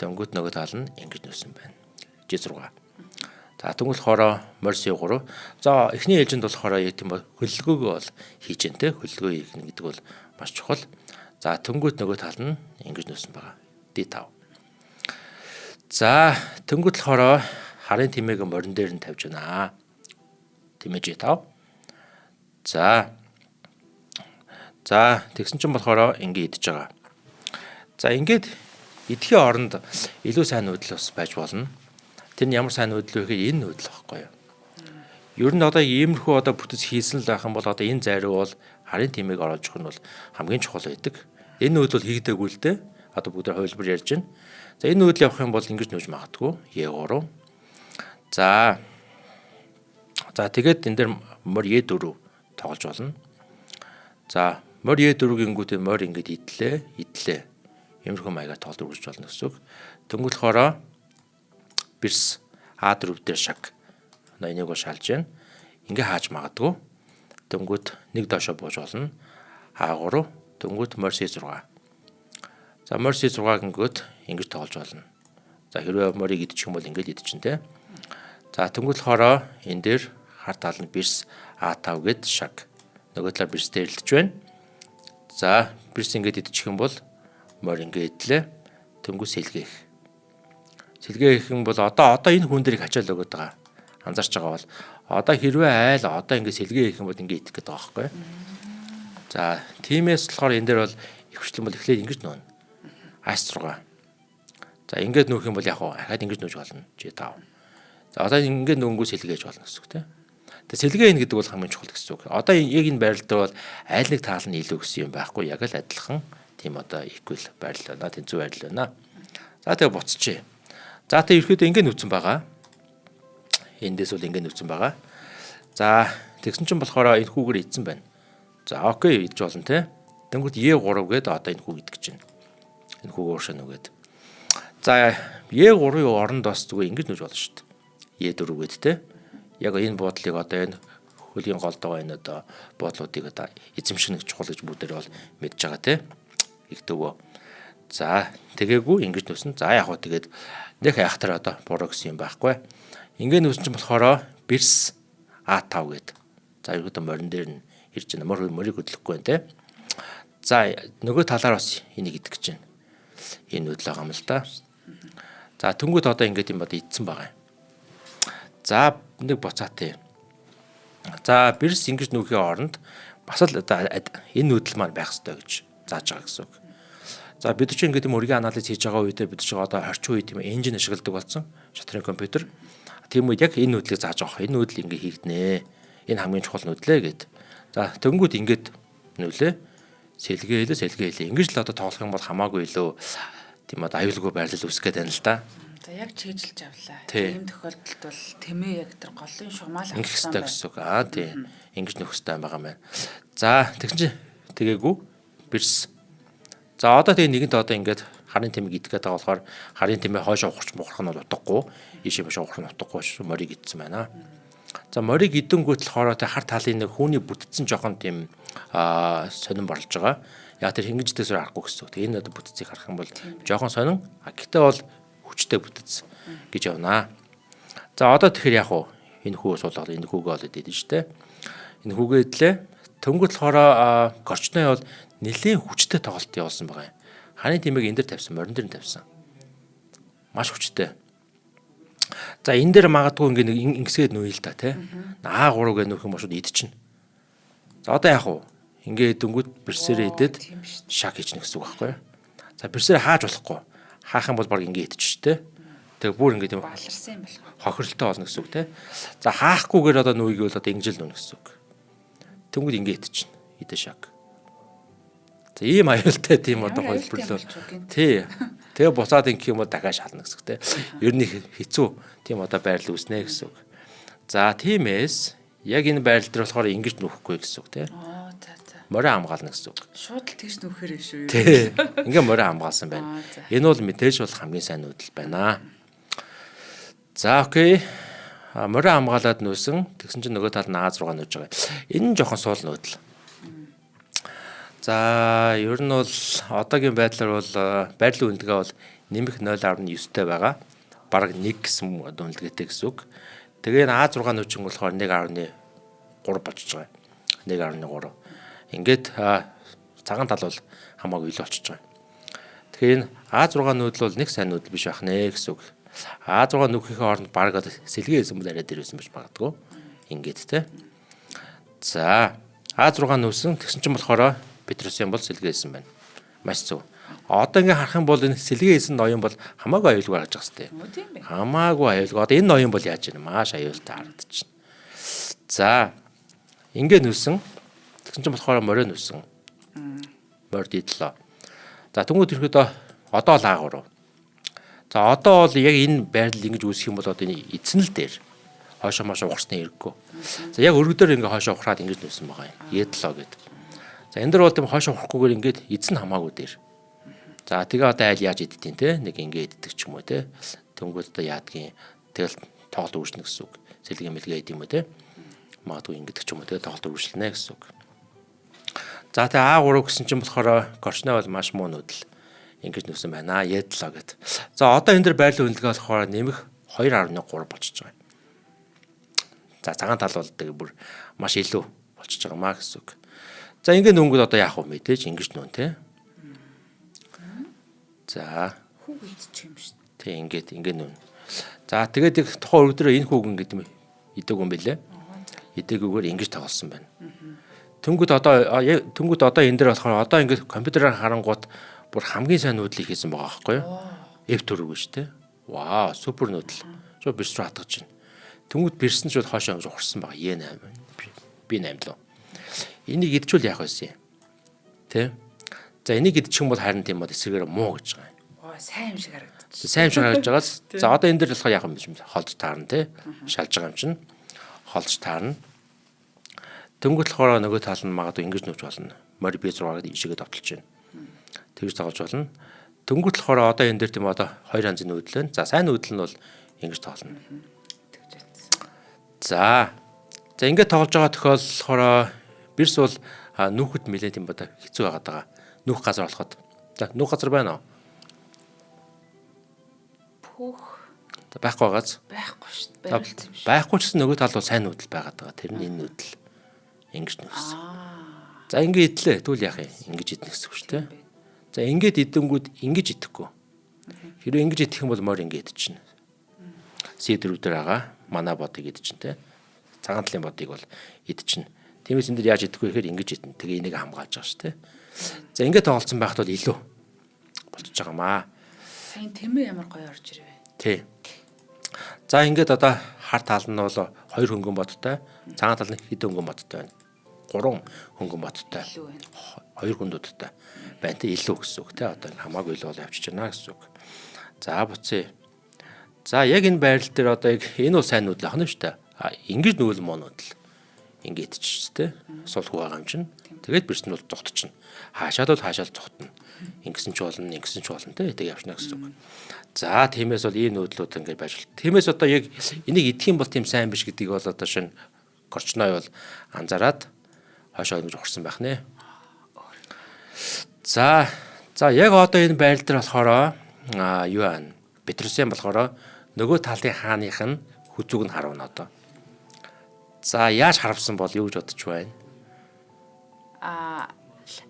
Дөнгөт нөгөө тал нь ингэж нүүсэн байна. G6. За тэгвэл хоороо морь C3. За эхний ээлжинд болохоор яг тийм хөллөгөөгөө бол хийж जैन те хөллөгөө хийх гэдэг бол маш чухал. За тэнгуут нөгөө тал нь ингэж нүүсэн байгаа. D5. За тэнгуут болохоор харын тэмээг морин дээр нь тавьж байна. Тэмээ G5. За тэгсэн чинь болохоор ингэ идэж байгаа. За ингээд идэхийн оронд илүү сайн нүүдэл бас байж болно. Тэр нь ямар сайн нүүдэл вэ гэхээр энэ нүүдэл байхгүй юу? Ер нь одоо иймэрхүү одоо бүтэц хийсэн л байх юм бол одоо энэ зайруу бол харын тэмээг оруулж өгөх нь бол хамгийн чухал байдаг. Энэ нүүдэл бол хийгдээгүй л дээ. Одоо бүгд хувилбар ярьж байна. За энэ нүүдэл явах юм бол ингэж нүүж магадгүй. Е3. За тэгээд энэ дээр морь Е4 тоглож болно. За морь Е4-гингүүтээ морь ингэж идлээ. Иймэрхүү маягаар тоглож үргэлж болно гэсэн үг. Тэнгүүл хоороо бирс А4 дээр шаг ноёныг шалж байна. Ингээ хааж магадгүй. Тэнгүүт нэг доошо бууж болно. А3 тэнгүүт морь C6. За морь C6 гингүүт ингэж тоглож болно. За хэрвээ морийг идчих юм бол ингэж идчихэн те. За тэнгүүт хоороо энэ дээр хар тал нь бирс А5 гэд шаг. Нөгөө талаар бирс дээрлэж байна. За бирс ингэж идчих юм бол морь ингэ идлээ. Тэнгүүт сэлгээх. Сэлгээ их юм бол одоо энэ хүн дэрийг хачаал өгöd байгаа. Анзаарч байгаа бол одоо хэрвээ айл одоо ингэ сэлгээ их юм бол ингэ идэх гээд байгаа байхгүй. За тиймээс болохоор энэ дээр бол ихвчлэн бол эхлээд ингэж нүүнэ. А6. За ингэж нүүх юм бол яг хаад ингэж нүүж болно. G5. За одоо ингэ нөнгөө сэлгээж болно гэсэн үг тийм. Тэгээ сэлгээ ин гэдэг бол хамгийн чухал гэсэн үг. Одоо яг энэ байрлал дээр бол айл нэг таал нь илүү гэсэн юм байхгүй. Яг л адилхан тийм одоо equal байрлал байна. Тэнцүү байрлал байна. За тэгээ буцчихъя. За тэгээ ерөөдөө ингэ нүцэн байгаа. Эндээс бол ингэ нүцэн байгаа. За тэгсэн чинь болохоор энэ хүүгээр идсэн байна. За окей идэж болно те. Тэнгүүд E3 гээд одоо энэ хүүг идэх гэж байна. Энэ хүүг уушаа нүгээд. За E3-ийн оронд бас зүгээр ингэж нүж болно шүү дээ. E4 гээд те. Яг энэ буудлыг одоо энэ хөлийн голд байгаа энэ одоо буудлуудыг одоо эзэмших нэг чухал гэж бүгдээр бол мэдж байгаа те. Их төвөө. За тэгээгүй ингэж нүсэн. За яг хөө тэгээд нэг хайхтар одоо буруу гэсэн юм байхгүй. Ингээ нүсэн чинь болохоор бирс А5 гээд. За ерөөдөө морин дээр нь ирж байна. Морийг хөдлөхгүй байна те. За нөгөө талаар бас энийг идэх гэж байна. Энэ нүүдэл байгаа юм л да. За тэнгууд одоо ингээд юм одоо идсэн байгаа юм. За нэг буцаатай. За бирс ингэж нүүхийн оронд бас л энэ нүүдэл маань байх ёстой гэж зааж байгаа гэсэн үг. За бид чинь ингээд юм өргөн анализ хийж байгаа үедээ бид чинь одоо орчин үе тийм энжин ашигладаг болсон шатрын компьютер. Тийм үед яг энэ нүүдлийг зааж авах. Энэ нүүдэл ингээ хийгднэ. Энэ хамгийн чухал нүүдлээ гэд. За тэнгууд ингээд нүүлээ. Сэлгээйлээ. Ингэж л одоо тоглох юм бол хамаагүй илүү тийм одоо аюулгүй байрлал үүсгэх гээд байна л да. За яг чийжилж авлаа. Ийм тохиолдолд бол тэмээ яг тэр голын шугамал авсан байна. Гэсэн үг. Тийм. Ингэж нөхөх хэрэгтэй байгаа юм байна. За тэгсэн чинь тэгээгүй бирс. За одоо тэгээ нэгэнд одоо ингээд харын тэмээг идэх гэдэг болохоор харын тэмээ хойшоо ухарч мухрах нь бол утгагүй. Ийшээ башаа ухрах нь утгагүй шүү. Морийг идсэн байна. За морийг идэнгүүт л хоороо тэ хар талын нэг хүүний бүтцэн жоохон тийм сонирн борлож байгаа. Яг тэр хингиждээс арахгүй гэсэн үг. Энэ одоо бүтцийг харах юм бол жоохон сонин. Гэхдээ бол хүчтэй бүтэц гэж явнаа. За одоо тэгэхээр яг уу энэ хүү суулгаад энэ хүүгээ олоод идэв шүү дээ. Энэ хүүгээ идлээ. Тэнгүүт болохоор горчной бол нэлээд хүчтэй тоглолт явуулсан байгаа юм. Ханы тимийг энэ дээр тавьсан, морин дээр тавьсан. Маш хүчтэй. За энэ дээр магадгүй ингээ ингэсгээд нүүе л да тий. Аа 3 гэ нөх юм бошууд идчихнэ. За одоо яг уу ингээ идэнгүүт бэрсээрээ идээд шаг хийчихнэ гэсэн үг байхгүй юу? За бэрсээрээ хааж болохгүй. Хаах юм бол баг ингээ идчих тий. Тэгээ бүр ингээ тийм баларсан юм болох. хохирлттой болно гэсэн үг тий. За хаахгүйгээр одоо нүүйг бол одоо ингэжэл нүүнэ гэсэн үг. Тэнгүүд ингээ идчихнэ. Идэ шаг. За ийм аюултай тийм одоо хөлбөрлөө. Тий. Тэгээ буцаад ингэх юм бол дахиад шална гэсэн үг тий. Ер нь хэцүү тийм одоо байрал үүснэ гэсэн үг. За тиймээс яг энэ байрал дээр болохоор ингэж нүүхгүй гэсэн үг тий. Морин хамгаална гэсэн үг. Шууд л тэгж нөхөр юм шүү. Тий. Ингээ морин хамгаалсан байна. Энэ бол мэдээж бол хамгийн сайн нүүдэл байна. За окей. Морин хамгаалаад нүүсэн. Тэгсэн чинь нөгөө тал нь А6 нүүж байгаа. Энэ нь жоохон суул нүүдэл. За ер нь бол одоогийн байдлаар бол байрлал үнэлгээ бол нэмэх 0.9-тэй байгаа. Бараг 1 гэсэн үнэлгээтэй гэсэн үг. Тэгээ энэ А6 нүүчин болохоор 1.3 болчихж байгаа. 1.3. Ингээд цагаан тал бол хамаагүй илүү болчихж байгаа. Тэгэхээр энэ А6 нүүдэл бол нэг сайн нүүдэл биш байх нэ гэсэн үг. А6 нүүхийн оронд бараг сэлгээ хийсэн бол арай дээрсэн биш магадгүй. Ингээд те. За А6 нүүсэн тэгсэн чинь болохоор Петросян бол сэлгээ хийсэн байна. Маш зөв. Одоо ингээ харах юм бол энэ сэлгээ хийсэн ноён бол хамаагүй аюулгүй гарч байгаа хэвээр. Хамаагүй аюулгүй. Одоо энэ ноён бол яаж ийм маш аюултай харагдчихна. За ингээ нүүсэн. Тэгсэн чинь болохоор морин нүүсэн. Морд идлээ. За тэнгууд ирэхэд одоо л А3. За одоо бол яг энэ байрлал ингэж үүсэх юм бол одоо энэ эзэн л дээр хойшоо машаа ухрсны хэрэггүй. За яг өргөдөр ингээ хойшоо ухраад ингэж нүүсэн байгаа юм. Едлоо гэдэг. За энэ дөр бол тийм хойшоо ухрахгүйгээр ингээд эзэн хамаагүй дээр. За тэгээ одоо айл яаж идтiin те нэг ингээд иддэг ч юм уу те. Тэнгүүд одоо яадгийн тэгэл тоглолт үржинэ гэсэн үг. Сэлгээ мэлгээ идэм үү те. Магадгүй ингээд ч юм уу те тоглолт үржлэнэ гэсэн үг. За тэгээ А3 гэсэн чинь болохоор горчной бол маш муу нүүдэл. Ингэж нүүсэн байна. Ядлаа гэд. За одоо энэ дэр байрлал үнэлгээ болохоор нэмэх 2.3 болчихж байгаа. За цагаан тал бол тэгээ бүр маш илүү болчихж байгаа маа гэсэн үг. За ингэ нөнгөд одоо яах вэ мэдээж ингэж нүүн те. За хүүг идчих юм шүү. Тэг ингэ нүүн. За тэгээд тухайн өргөдрөө энэ хүүг ингэ гэдэм идэг юм бэлээ. Идэгүүгээр ингэж тоглосон байна. Тэнгүүд одоо энэ дээр болохоор одоо ингэ компьютераар харангууд бүр хамгийн сайн нүүдлийг хийсэн байгаа байхгүй юу? F4 гэж те. Вау, супер нүүдэл. Шууд бирс рүү хатгаж байна. Тэнгүүд бирсэн ч хойшоо ингэж ухарсан байгаа. Е8. B8 лөө. Энийг идчихвэл яах вэ? Тэ? За энийг идчих юм бол харин тийм бол эсрэгээр муу гэж байгаа юм. Сайн юм шиг харагдаж. Сайн юм шиг харагдаж байгаас. За одоо энэ дээр болохоор яах юм бэ? Холж таарна те. Шалж байгаа юм чинь. Холж таарна. Тэнгүүт болохоор нөгөө тал нь магадгүй ингэж нүүж болно. Мори B6-аад ишигээ довтолж байна. Тэгж тоглож болно. Тэнгүүт болохоор одоо энэ дээр тийм одоо хоёр янзын нүүдэл байна. За сайн нүүдэл нь бол ингэж тоглоно. За ингэж тоглож байгаа тохиолдолд бирс бол нүүхэд нэлээд юм бата хэцүү байгаад байгаа. Нүүх газар болоход. За нүүх газар байна уу? Пүүх. Байхгүй байгааз. Байхгүй шүү дээ. Байрлалц юм шиг. Байхгүй ч гэсэн нөгөө тал бол сайн нүүдэл байгаад байгаа. Тэр нь энэ нүүдэл. Ингэж нүүсэн. За ингэ идлээ. Тэгвэл яах юм? Ингэж идэх гэсэн үг шүү дээ. За ингэж идэнгүүд ингэж идэхгүй. Хэрэв ингэж идэх юм бол морь ингэ идчихнэ. C4 дээр байгаа. Мана бодыг идчихнэ те. Цагаан талын бодыг бол идчихнэ. Тиймээс энэ дэр яаж идэхгүй гэхээр ингэж идэнэ. Тэгээ энийг хамгаалж байгаа шүү те. За ингэ тоглолцсон байхад бол илүү болчихж байгаамаа. Сайн тэмээ ямар гоё орж ирвэ. Тий. За ингээд одоо хар тал нь бол 2 хөнгөн бодтой, цагаан тал нь хэд хөнгөн бодтой байна. 3 хөнгөн бодтой. 2 хүндүүдтэй байна те илүү гэсэн үг те. Одоо хамаагүй илүү бол авчиж байна гэсэн үг. За буцъя. За яг энэ байрал дээр одоо яг энэ бол сайн нүүдэл ахна шүү дээ. Ингэж нүүл муу нүүдэл. Ингээд ч те. Сулгүй байгаа юм чинь. Тэгээд бирсэн бол зогтчихно. Хаашаад бол хаашаал зогтно. Ингэсэн ч болно, ингэсэн ч болно те. Тэг явшна гэсэн үг. За тиймээс бол ийм нүүдлүүд ингээд байж бол. Тиймээс одоо яг энийг идэх юм бол тийм сайн биш гэдгийг бол одоо шинэ горчной бол анзаараад хойшоо ингэж ухарсан байх нэ. За яг одоо энэ байрал дээр болохоор юу байна? Петросен болохоор нөгөө талын хааных нь хүзүүг нь харуулна одоо. За яаж харавсан бол юу гэж бодож байна?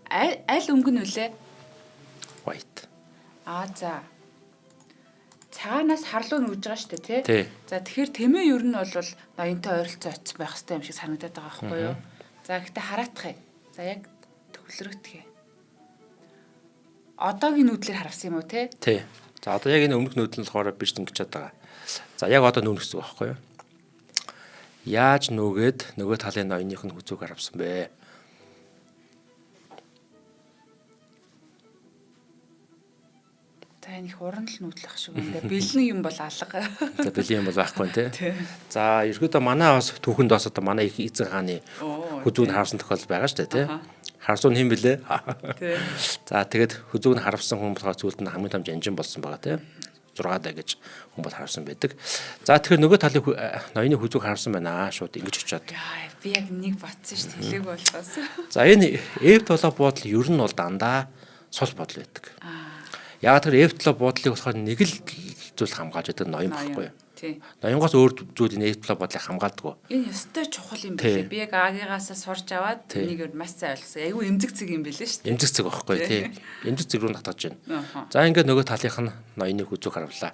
Аль өнгө нь үлээ? White. За. Цагаанаас харлуу нүж байгаа шүү дээ, тий. За тэгэхээр тэмээ ер нь бол ноёнтой ойролцоо очсон байх хэрэгтэй юм шиг санагдаад байгаа байхгүй юу? За гэхдээ хараатах юм. За яг төвлөрөгдөх юм. Одоогийн нүүдлэр харавсан юм уу те? Тий. За одоо яг энэ өмнөх нүүдэл нь болохоор бирж ингэж байгаа. За яг одоо нүүн гэсэн үг байхгүй юу? Яаж нүгээд нөгөө талын ноёных нь хүзүүг харавсан бэ? За энэ их уран л нүүдлэх шиг байна. Бэлэн юм бол алга. За бэлэн юм бол байхгүй тий. За ерөөдөө манай бас түүхэнд бас одоо манай их эзэн хааны хүзүүг нь харавсан тохиолдол байгаа шүү дээ тий. Харсуу нь хэм блэ? Тий. За тэгээд хүзүүг нь харавсан хүн болохоор зүйлд нь хамгийн том жанжин болсон байгаа тий. 6 даа гэж хүн бол харавсан байдаг. За тэгэхээр нөгөө талын ноёны хүзүүг харавсан байна шууд ингэж очиод. Яа, би яг нэг батсан шүү дээ. Хэлээг болохоос. За энэ F7 буудлын ер нь бол дандаа сул бодол байдаг. Яг тэр F7 буудлыг болохоор нэг л зүйл хамгаалж байдаг ноён байхгүй юу? Тий. Ноёнгоос өөр зүйл энэ F7 бодлыг хамгаалдаг. Энэ ёстой чухал юм билээ. Би яг агигаас сурж аваад энийг маш сайн ойлгосон. Айгүй эмзэг цэг юм билээ шүү дээ. Эмзэг цэг байхгүй тий. Эмзэг цэг рүү татгаж байна. За ингээд нөгөө талынх нь ноёны хүзүүг харавлаа.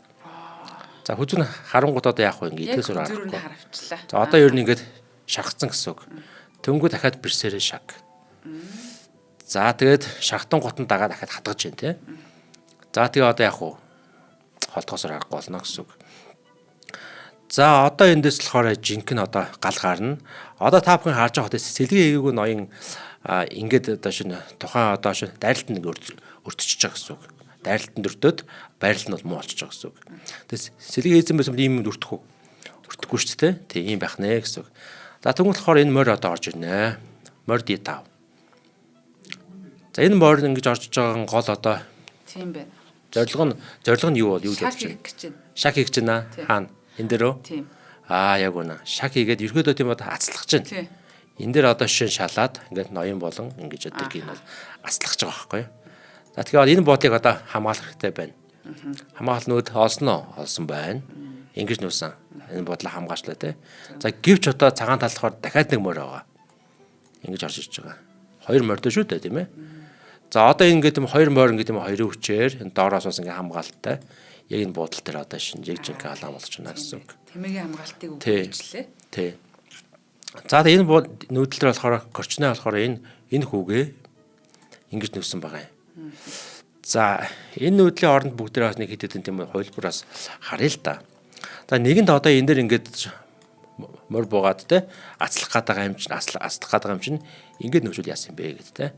За хүзүүг нь харангууд одоо яах вэ ингээд идээс зүрх харавчлаа. За одоо ер нь ингээд шахацсан гэсэн үг. Төнгөө дахиад бэрсэрээ шаг. За тэгээд шахтан гутан дагаа дахиад хатгаж байна тий. За тэгээ одоо яах вэ? Холтгосоор аргагүй болно гэсэн үг. За одоо эндээс болохоор жинхэнэ одоо гал гарна. Одоо та бүхэн харж байгаа хөтөс сэлгийн ээгүү ноён ингээд одоо шинэ тухайн одоо шинэ дайралтанд өртөж байгаа гэсэн үг. Дайралтанд өртөөд байрал нь бол муу болчихж байгаа гэсэн үг. Тэгээс сэлгийн эзэн байсан ийм юм өртөх үү? Өртөхгүй шүү дээ. Тэг ийм байх нэ гэсэн үг. За тэгвэл болохоор энэ морь одоо орж ирнэ. Морь D5. За энэ морь ингэж орж байгаа гол одоо тийм байна. Зорилго нь юу бол юу гэж бодож байна? Шаг хийж байна. Хаана? Энд дээр үү? Тийм. Яг үнэ. Шаг хийгээд ерөөдөө тийм одоо ацлах чинь. Тийм. Энд дээр одоо шин шалаад ингээд ноён болон ингэж өдөрг нь бол ацлах байгаа байхгүй юу? За тэгэхээр энэ бодлыг одоо хамгаалах хэрэгтэй байна. Хамгаалнууд олсон байна. Ингэж нүүсэн. Энэ бодлоо хамгаачлаа те. За гэвч одоо цагаан талхаар дахиад нэг морь байгаа. Ингэж орж ирж байгаа. Хоёр морь дөө шүү дээ тийм ээ. За одоо ингээд юм хоёр морь ингээд юм хоёрын хүчээр энэ доороос бас ингээд хамгаалттай. Яг энэ буудал дээр одоо шинжиг жинхэнэ халаан болж байна гэсэн үг. Тэмээгийн хамгаалтыг өгүүлжлээ. Тий. За энэ нүүдэл дээр болохоор корчны болохоор энэ хүүгээ ингэж нүүсэн байгаа юм. За энэ нүүдлийн оронд бүгдээ бас нэг хэд хэдэн тийм хувилбараас харъя л да. За нэгэнд одоо энэ дээр ингээд морь буугаад те ацлах гадаг юм чинь аслах гадаг юм чинь ингээд нөхцөл яасан бэ гэдэг те.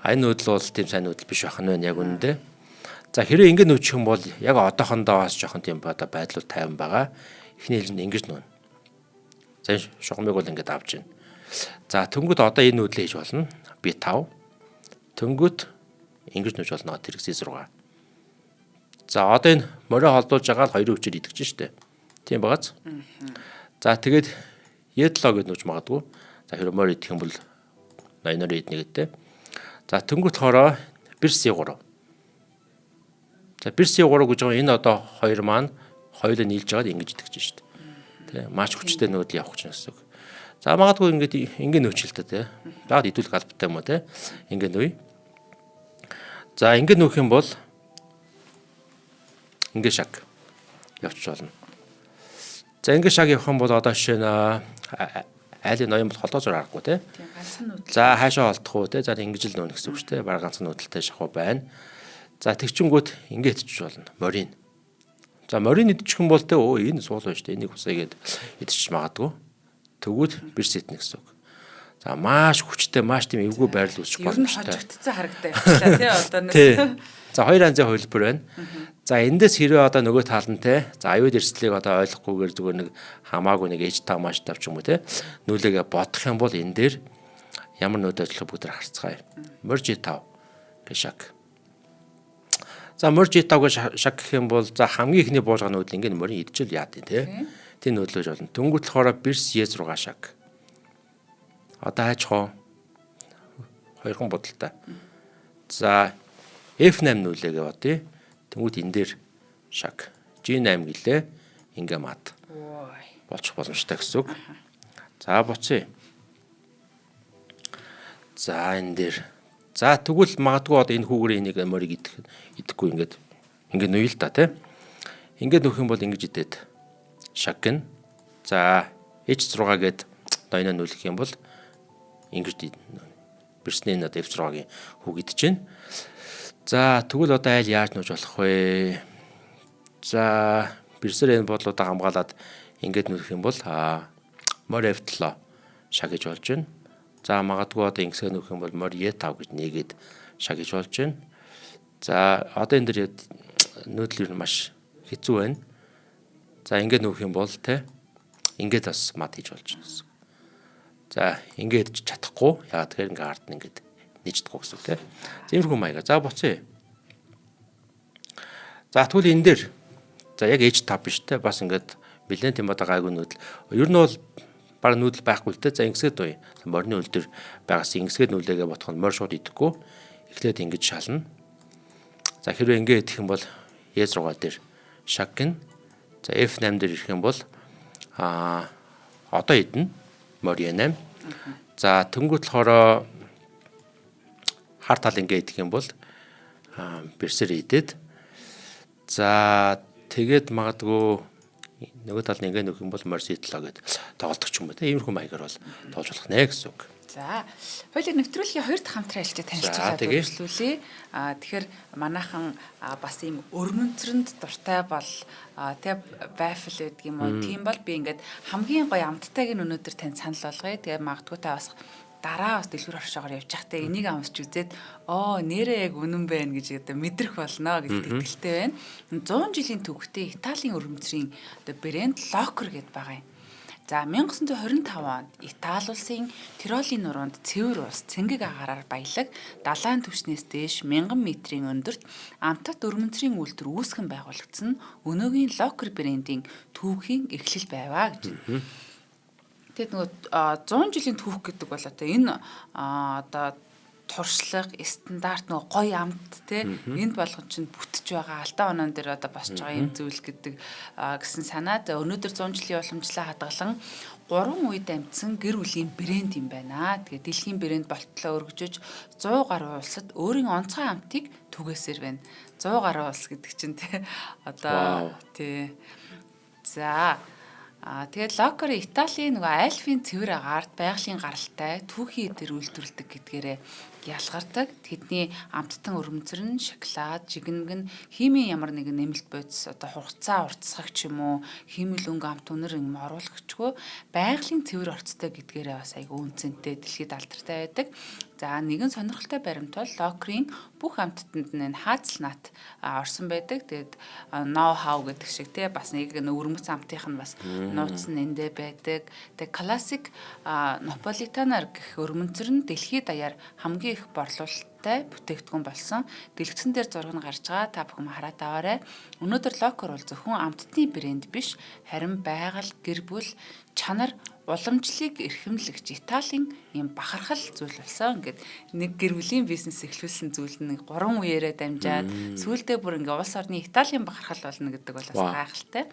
Энэ нүүдэл бол тийм сайн нүүдэл биш байх нь байна яг үнэндээ. За хэрэв ингэ нүүчих юм бол яг одоохондоо бас жоохон тийм одоо байдлууд тайван байгаа. Эхний хэлэнд ингэж нүүн. За шугамыг бол ингэж авч байна. За тэнгууд одоо энэ нүүдлээ хийж болно. B5. Тэнгууд ингэж нүүж болно. Тэр C6. За одоо энэ морио холдуулж байгаа л хоёрын хүчээр идэгч штэ. Тийм багаз. За тэгээд E7 гэж нүүж магадгүй. За хэрэв морио идэх юм бол ноёноор иднэ гэдэг. За тэнгууд хоороо бир C3. За бирси 3 гэж байгаа энэ одоо хоёр маань хоёулаа нийлж байгаад ингэж итгэж штэ. Тэ маш хүчтэй нүүдэл явах гэж байна гэсэн үг. За магадгүй ингэ нөөчл та тэ. Даад идүүлэх албатай юм уу тэ. Ингэ нөөе. За ингэ нөөх юм бол ингэ шаг явчих болно. За ингэ шаг явах юм бол одоо жишээ нь айлын ноён бол холдоо зур аргагүй тэ. Тийм ганцхан нүүдэл. За хаашаа олдох уу тэ. За ингэж л нөөнө гэсэн үг шүү тэ. Бараг ганцхан нүүдэлтэй шахуу байна. За тэгчингүүд ингэ идчих болно. Морин. За морин идчих юм бол тэ энэ суул байна шүү дээ. Энийг усаа гээд идчих магадгүй. Төгүүд бирс идэх гэсэн үг. За маш хүчтэй, маш тийм эвгүй байрал үүсчих боломжтой. Ер нь хожигдсан харагдаа явчихлаа тий одооноос. Тий. За хоёр анзын хувилбар байна. За эндээс хэрвээ одоо нөгөө тал нь те за аюуд эрсдлийг одоо ойлгохгүйгээр зүгээр нэг хамаагүй нэг ээж тав маш тавч юм уу те нүүлээгээ бодох юм бол энэ дээр ямар нүүд ажиллах бүгд харцгаая. Моржи тав гэх шаг. За моржи тав гэх шаг гэх юм бол за хамгийн ихний бууж байгаа нүүдэл ингээд морин идчихэл яад тий. Тийм нүүдлэж болно. Дөнгөж болохоор бирс Е6 шаг. Одоо хайж хоо хоёрхан бодолтой. За F8 нүүлээгээ бодъё. Тэнгүүд энэ дээр шаг G8 гэлээ ингээ мад болчих боломжтой гэсэн үг. За буцъя. За энэ дээр. За тэгвэл магадгүй одоо энэ хүүгээр энийг морийг идэхгүй ингээд нуй л да тий. Ингээд нөх юм бол ингэж идээд шагна. За H6 гээд ноёноо нүүлэх юм бол ингэж бирсний одоо F6-гийн хүүг идэж байна. За тэгвэл одоо айл яаж нууж болох вэ? За бирсээр энэ бодлуудаа хамгаалаад ингээд нүүлэх юм бол морь F7 шагиж болж байна. За магадгүй одоо ингэсээ нүүх юм бол морь E5 гэж нэгээд шагиж болж байна. За одоо энэ дэр нүүдэл юу маш хэцүү байна. За ингээд нүүх юм бол те ингээд бас мад хийж болж байна гэсэн. За ингээд чадахгүй. Яагаад тэгэхээр ингээд ард нь ингээд нийждэггүй гэсэн үг те. Зэмэрхүү маягаар. За буцъя. За тэгвэл энэ дээр за яг H5 биш те бас ингээд нэлээд тийм одоо гайгүй нүүдэл. Ер нь бол баг нүүдэл байхгүй л те. За ингэсгээд уу. Морины үл дээр байгаас ингэсгээд нүүлээгээ бодох нь морь шууд идэхгүй. Эхлээд ингэж шална. За хэрвээ ингэ идэх юм бол E6 дээр шагна. За F8 дээр ирэх юм бол одоо идэнэ морь E8. За тэнгуут болохоор хар тал ингэ идэх юм бол бэрсээр идээд за тэгээд магадгүй нөгөө тал нь ингэ нөх юм бол морь C7 гээд тоглолдог ч юм уу те. Иймэрхүү маягаар бол тоолж болох нэ гэсэн үг. За, хоёулаа нэвтрүүлгийн хоёр дахь хамтран альчаа танилцуулаад үргэлжлүүлье. Тэгэхээр манайхан бас ийм өрмөнцрөнд дуртай бол тэг байфл гэдэг юм уу. Тийм бол би ингээд хамгийн гоё амттайг нь өнөөдөр танд санал болгоё. Тэгээ магадгүй та бас дараа бас дэлгүүр оршоогоор явж байхдаа энийг амсч үзээд нэрээ яг үнэн байна гэж одоо мэдрэх болно гэж итгэлтэй байна. 100 жилийн түүхтэй Италийн өрмөнцрийн одоо брэнд Locker гэдэг байгаа юм. За 1925 онд Итали улсын Тиролийн нуруунд цэвэр ус цэнгэг агаараар баялаг далайн түвшнээс дээш 1000 метрийн өндөрт амтат өрмөнцрийн үйлдвэр үүсгэн байгуулагдсан өнөөгийн Locker брендийн түүхийн эхлэл байваа гэж. Тэгээд нөгөө 100 жилийн түүх гэдэг бол одоо энэ одоо туршлага, стандарт нөгөө гоё амт те энд болгон чинь бүтэж байгаа алдаа онон дээр одоо босч байгаа юм зүйл гэдэг гэсэн санаа. За өнөөдөр 100 жилийн уламжлалаа хадгалан 3 үед амьдсан гэр бүлийн брэнд юм байна. Тэгээ дэлхийн брэнд болтлоо өргөжөж 100 гаруй улсад өөрийн онцгой амтыг түгээсээр байна. 100 гаруй улс гэдэг чинь те одоо тий. За тэгээд Locker Италийн нөгөө альфийн цэвэр агаарт байгалийн гаралтай түүхий дээр үйлдвэрлэдэг гэдгээрээ ялгардаг. Тэдний амттан өрмөнцөр нь шоколад, жигнэг нь химийн ямар нэгэн нэмэлт бодис одоо хугацаа уртсгагч юм уу, химэл өнгө амт үнэр юм оруулахчгүй байгалийн цэвэр орцтой гэдгээрээ бас айгүй үнцэнтэй дэлхийд алдартай байдаг. За нэгэн сонирхолтой баримт бол Locker-ийн бүх амттанд нь хаацлнат орсон байдаг. Тэгээд know how гэдэг шиг те бас нэг өрмөц амтынх нь бас нууц нь эндээ байдаг. Тэгээд классик Наполитанаар гэх өрмөнцөр нь дэлхийд даяар хамгийн их борлуулалттай бүтээгдэхүүн болсон. Дэлгэцэн дээр зураг нь гарч байгаа. Та бүхэн хараад аваарай. Өнөөдөр Locker бол зөвхөн амттны брэнд биш, харин байгаль, гэр бүл, чанар, уламжлалыг эрхэмлэгч Италийн юм бахархал зүйл болсон. Ингээд нэг гэр бүлийн бизнес эхлүүлсэн зүйл нь 3 үеэрээ дамжаад сүүлдээ бүр ингээ улс орны Италийн бахархал болно гэдэг бол бас гайхалтай.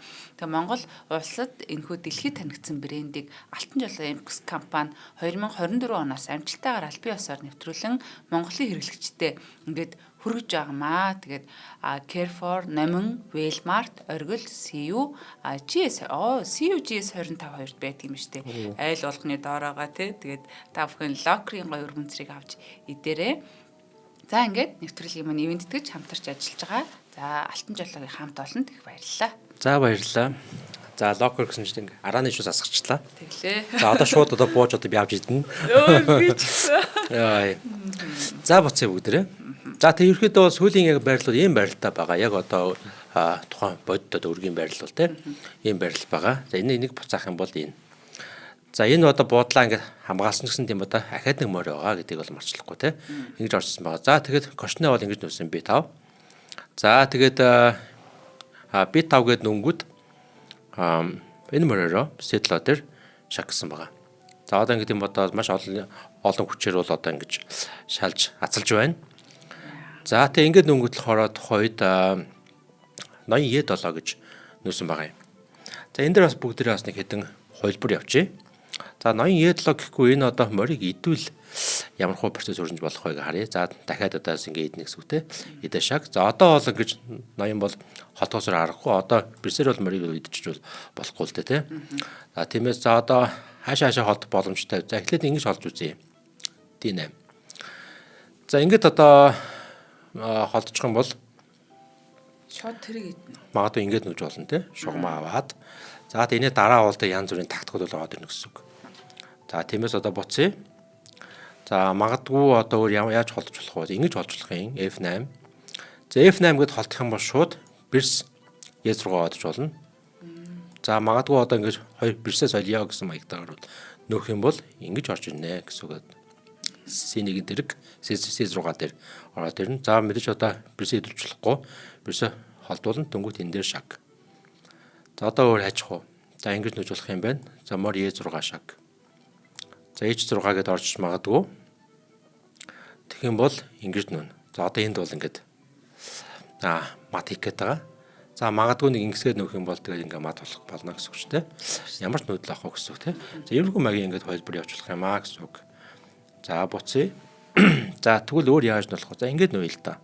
Тэгээ Монгол улсад энэхүү дэлхийд танигдсан брендийг Алтан жолоо Impex компани 2024 оноос амжилттайгаар аль бие усаар нэвтрүүлэн Монголын хэрэглэгчтэй ингээд хүргэж байгаамаа. Тэгээд Carrefour, Номин, Walmart, Оргил, CU, CUGS 25-2 байдаг юм штэ. Айл болгоны доороогоо тий. Тэгээд та бүхэн Locker-ийн гоё өрмөнцрийг авч идээрэй. За ингээд нэвтрүүлгийн маань ивэнттгэж хамтарч ажиллаж байгаа. За Алтан жолоогийн хамт олонд их баярлалаа. За баярлалаа. За Locker гэсэн чинь арааны шууд асгачлаа. Тэглээ. За одоо шууд бууж би авч идэнэ. Би ч гэсэн. За буцъя бүгдээрээ. За тэг ерөөхдөө бол сүүлийн яг байрлал ийм байралтай байгаа. Яг одоо тухайн бодит өргийн байрлал тийм ийм байрлал байгаа. За энийг буцаах юм бол энэ. За энэ одоо буудлаа ингээд хамгаалсан гэсэн тийм одоо ахаад нэг морь байгаа гэдгийг бол марчлахгүй тийм. Ингэж орсон байгаа. За тэгээд кошны бол ингэж нүүсэн B5. За тэгээд B5 гээд нүнгүүд энэ морьороо C7 дээр шагсан байгаа. За одоо ингээд юм одоо маш олон хүчээр бол одоо ингэж шалж ацалж байна. За тэг ингээд нүнгөт болохоор тухайд ноён E7 гэж нүүсэн байгаа юм. За энэ дээр бас бүгдээрээ бас нэг хэдэн хувилбар явчих. За ноён Е7 гэхгүй энэ одоо морийг идвэл ямар хуу процесс өрнөж болох вэ гэж харъя. За дахиад одоо ингээд идэх гэсэн үгтэй. Идэ шаг. За одоо бол ингэж ноён бол холтоосоор харахгүй. Одоо бэрсээр бол морийг идчихвэл болохгүй л дээ тий. За тиймээс за одоо хаашаа холдох боломжтой. За эхлээд ингэж холж үзье. D8. За ингээд одоо холдчих юм бол шууд тэрийг идэнэ. магадгүй ингээд нүж болно тий. Шугамаа аваад. За энэ дараа бол янз бүрийн тактикууд бол ороод ирнэ гэсэн үг. За тиймээс одоо буцъя. За магадгүй одоо өөр яаж холдож болох вэ? Ингэж холж болох юм. F8. За F8 гэд холдох юм бол шууд бэрс E6 одож болно. За магадгүй одоо ингэж хоёр бэрсээс олё гэсэн маягтайгаар нөөх юм бол ингэж орж ирнэ гэсэн үг. C1-ийн дэрэг C6 дээр ороод ирнэ. За мэдээж одоо бэрсээ идүүлчихлахгүй. Бэрсээ холдуулна дөнгөт энэ дээр шаг. За одоо өөр хайчих уу. За ингэж нөж болох юм байна. За мор E6 шаг. За H6 гэдээ орж магадгүй. Тэгэх юм бол ингэж нүн. За одоо энд бол ингэж мат хийх гээд байгаа. За магадгүй нэг ингэсгээд нөөх юм бол тэгээд ингээ мат болох болно гэсэн үг ч тийм. Ямар ч нүүдэл авах гэсэн үг тийм. За ерөнхий магийн ингээд хөлбөр явуулах юм аа гэсэн үг. За буцъя. За тэгвэл өөр яаж болох вэ? За ингээд нүүе л та.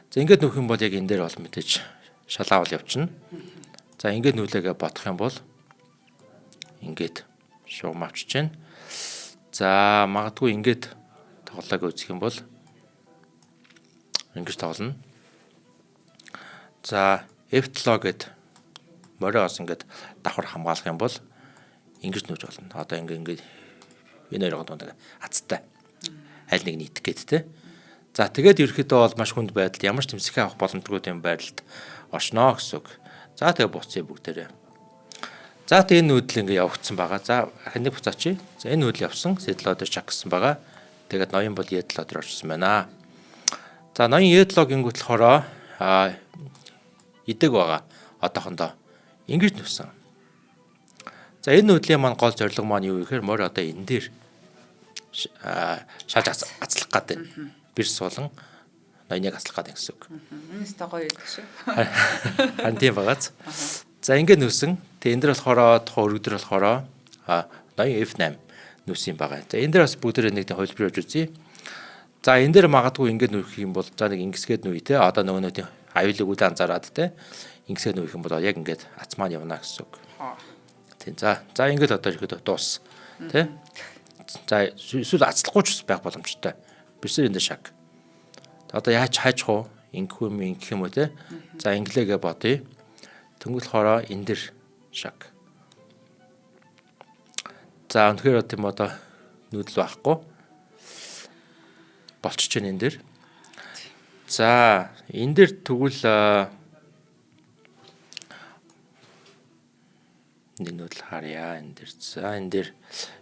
За ингээд нөөх юм бол яг энэ дээр бол мэдээж шалаавал явчихна. За ингээд нүүлээгээ бодох юм бол ингээд шугам авчиж байна. За магадгүй ингээд тоглоог үзэх юм бол ингэж тоглоно. За F7 гэд мориос ингээд давхар хамгаалах юм бол ингэж нүүж болно. Одоо ингээд энэ хоёр гонд хацтай. Аль нэг нийтэх гээд те. За тэгээд ерөөхдөө бол маш хүнд байдалд ямар ч тэмцэхээ авах боломжгүй юм байдалд оршноо гэсэн үг. За тэгээ буцъя бүгдээрээ. За тэгээ энэ нүүдэл ингээд явагдсан байгаа. За ханыг буцаач. За энэ нүүдэл явсан. Сэтлоо дээр чак гэсэн байгаа. Тэгээд ноён бол Е7 дээр орчихсон байна. За ноён Е7 гингүүт болохоор идэг байгаа. Одоохондоо ингэж нүсэн. За энэ нүүдлийн маань гол зорилго маань юу гэхээр морь одоо энэ дээр шалж ацлах гэдэг. Бэрс болон ноёныг ацлах гэдэг гэсэн үг. Энэс та гоё гэдэг шиг. Харин тийм багааз. За ингэ нүсэн. Тэгээ энэ дээр болохоор тухайн өргөдөр болохоор ноён F8 нүсэн байгаа. За энэ дээр бас бүгдээрээ нэг хувилбар явуулж үзье. За энэ дээр магадгүй ингэ нүөх юм бол за нэг ингэсгээд нүе те. Одоо нөгөөний аюулыг үл анзаараад те. Ингэсгээд нүөх юм бол яг ингээд ац маань явна гэсэн үг. Тийм. За ингээд одоо ихэд дуус. Тэ? За эсвэл ацлахгүй ч байх боломжтой. Бэрсэр энэ шаг. Одоо яаж хайчих уу? Ингэх юм уу те? За инглээгээ бодъё. Тэнгүүл хороо энэ дэр шаг. За үнэхээр тийм одоо нүүдэл байхгүй. Болчихж байна энэ дэр. За энэ дэр тэгвэл нэг нүүдэл харъя энэ дэр. За энэ дэр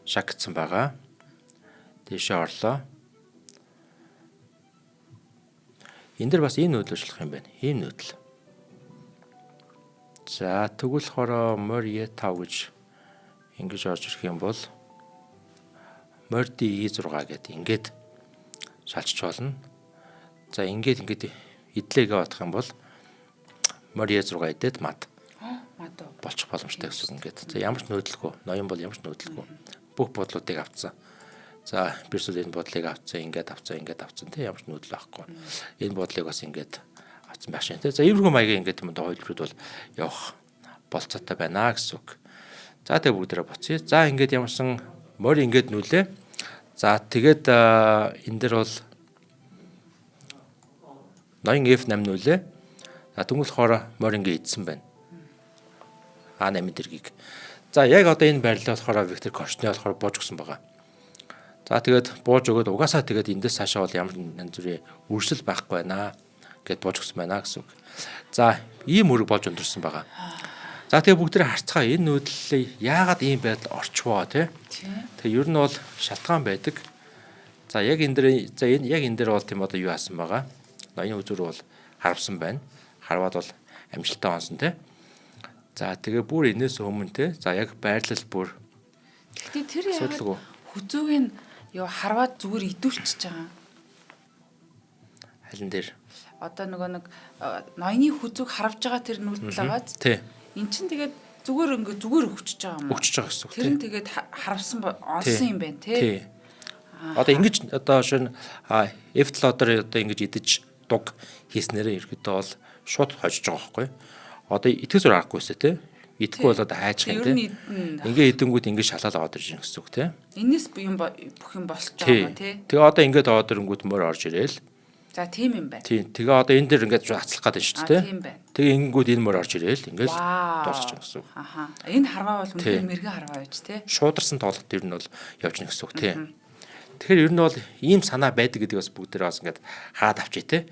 шаг гэсэн байгаа. Дэшээ орлоо. Энэ дэр бас энэ нүүдэл ажиллах юм байна. Ийм нүүдэл. За тэгвэл хороо морь Е5 гэж ингэж орж ирэх юм бол морь D6 гэдэг ингээд шалчж болно. За ингээд идлээгээ бодох юм бол морь Е6 идээд мад болчих боломжтой гэсэн ингээд. За ямар ч нөөдлөхгүй. Ноён бол ямар ч нөөдлөхгүй. Бүх бодлуудыг авцсан. За бэрсүүл энэ бодлыг авцсан, ингээд авцсан тийм ямар ч нөөдөл байхгүй. Энэ бодлыг бас ингээд авцсан байх шин тийм. За иймэрхүү маягийн ингээд юм доо хувилбарууд бол явах болцоотой байна гэсэн үг. За тэгээ бүгдээрээ буцъя. За ингээд ямарсан морь ингээд нүүлээ. За тэгээд энэ дэр бол ноён F8 нүүлээ. За тэгвэл болохоор морь ингээд идсэн байна. А8 дэргийг. За яг одоо энэ байрлал болохоор Виктор Корчны болохоор бууж өгсөн байгаа. За тэгээд бууж өгөөд угаасаа тэгээд эндээс цаашаа бол ямар янз бүрийн үржил байхгүй байна гэд бууж өгсөн байна гэсэн үг. За ийм үүрэг болж өндөрсөн байгаа. За тэгээд бүгдээ харцгаа энэ нөөдлөлөө яагаад ийм байдал орчвоо тий. Тэгээ ер нь бол шалтгаан байдаг. За яг энэ дээр бол тийм одоо юу хаасан байгаа. Ноён үзүр бол харавсан байна. Харваад бол амжилттай онсон тий. За тэгээ бүр энэс өмнө те. За яг байрлал бүр. Гэтэ тэр яг хүзүүг нь ёо харваад зүгээр идүүлчихэж байгаа. Халин дээр. Одоо нөгөө нэг ноёны хүзүүг харавж байгаа тэр нүүдэл байгааз. Тий. Эн чинь тэгээд зүгээр өгчөж байгаа юм уу? Өгчөж байгаа гэсэн үг Тэр нь тэгээд харавсан онсон юм байна тий. Одоо ингэж одоо шинэ F-Loader одоо ингэж идэж дуг хийснээрээ ерөөдөө бол шууд хожиж байгаа байхгүй. Одоо итгэж зур аргагүйсэ тий. Идэхгүй бол одоо хайчих юм тий. Ингээ идэнгүүд ингээ шалаад аваад ирж байгаа гэсэн үг тий. Энэс бүх юм болчихж байгаа юм тий. Тэгээ одоо ингээд аваад ирэнгүүд мөр орж ирээл. За тийм юм байна. Тийм. Тэгээ одоо энэ дэр ингээд ацлах гэдэг шүү дээ. Тийм байна. Тэгээ ингэнгүүд энэ мөр орж ирээл ингээд дуусчих гэсэн үг. Аха. Энэ харваа бол үнэхээр мэрэгэн харваа байж тий. Шуударсан тоолгот ер нь бол явж гэнэ гэсэн үг тий. Тэгэхээр ер нь бол ийм санаа байдаг гэдэг бас бүгдээрээ бас ингээд хаад авчий тий.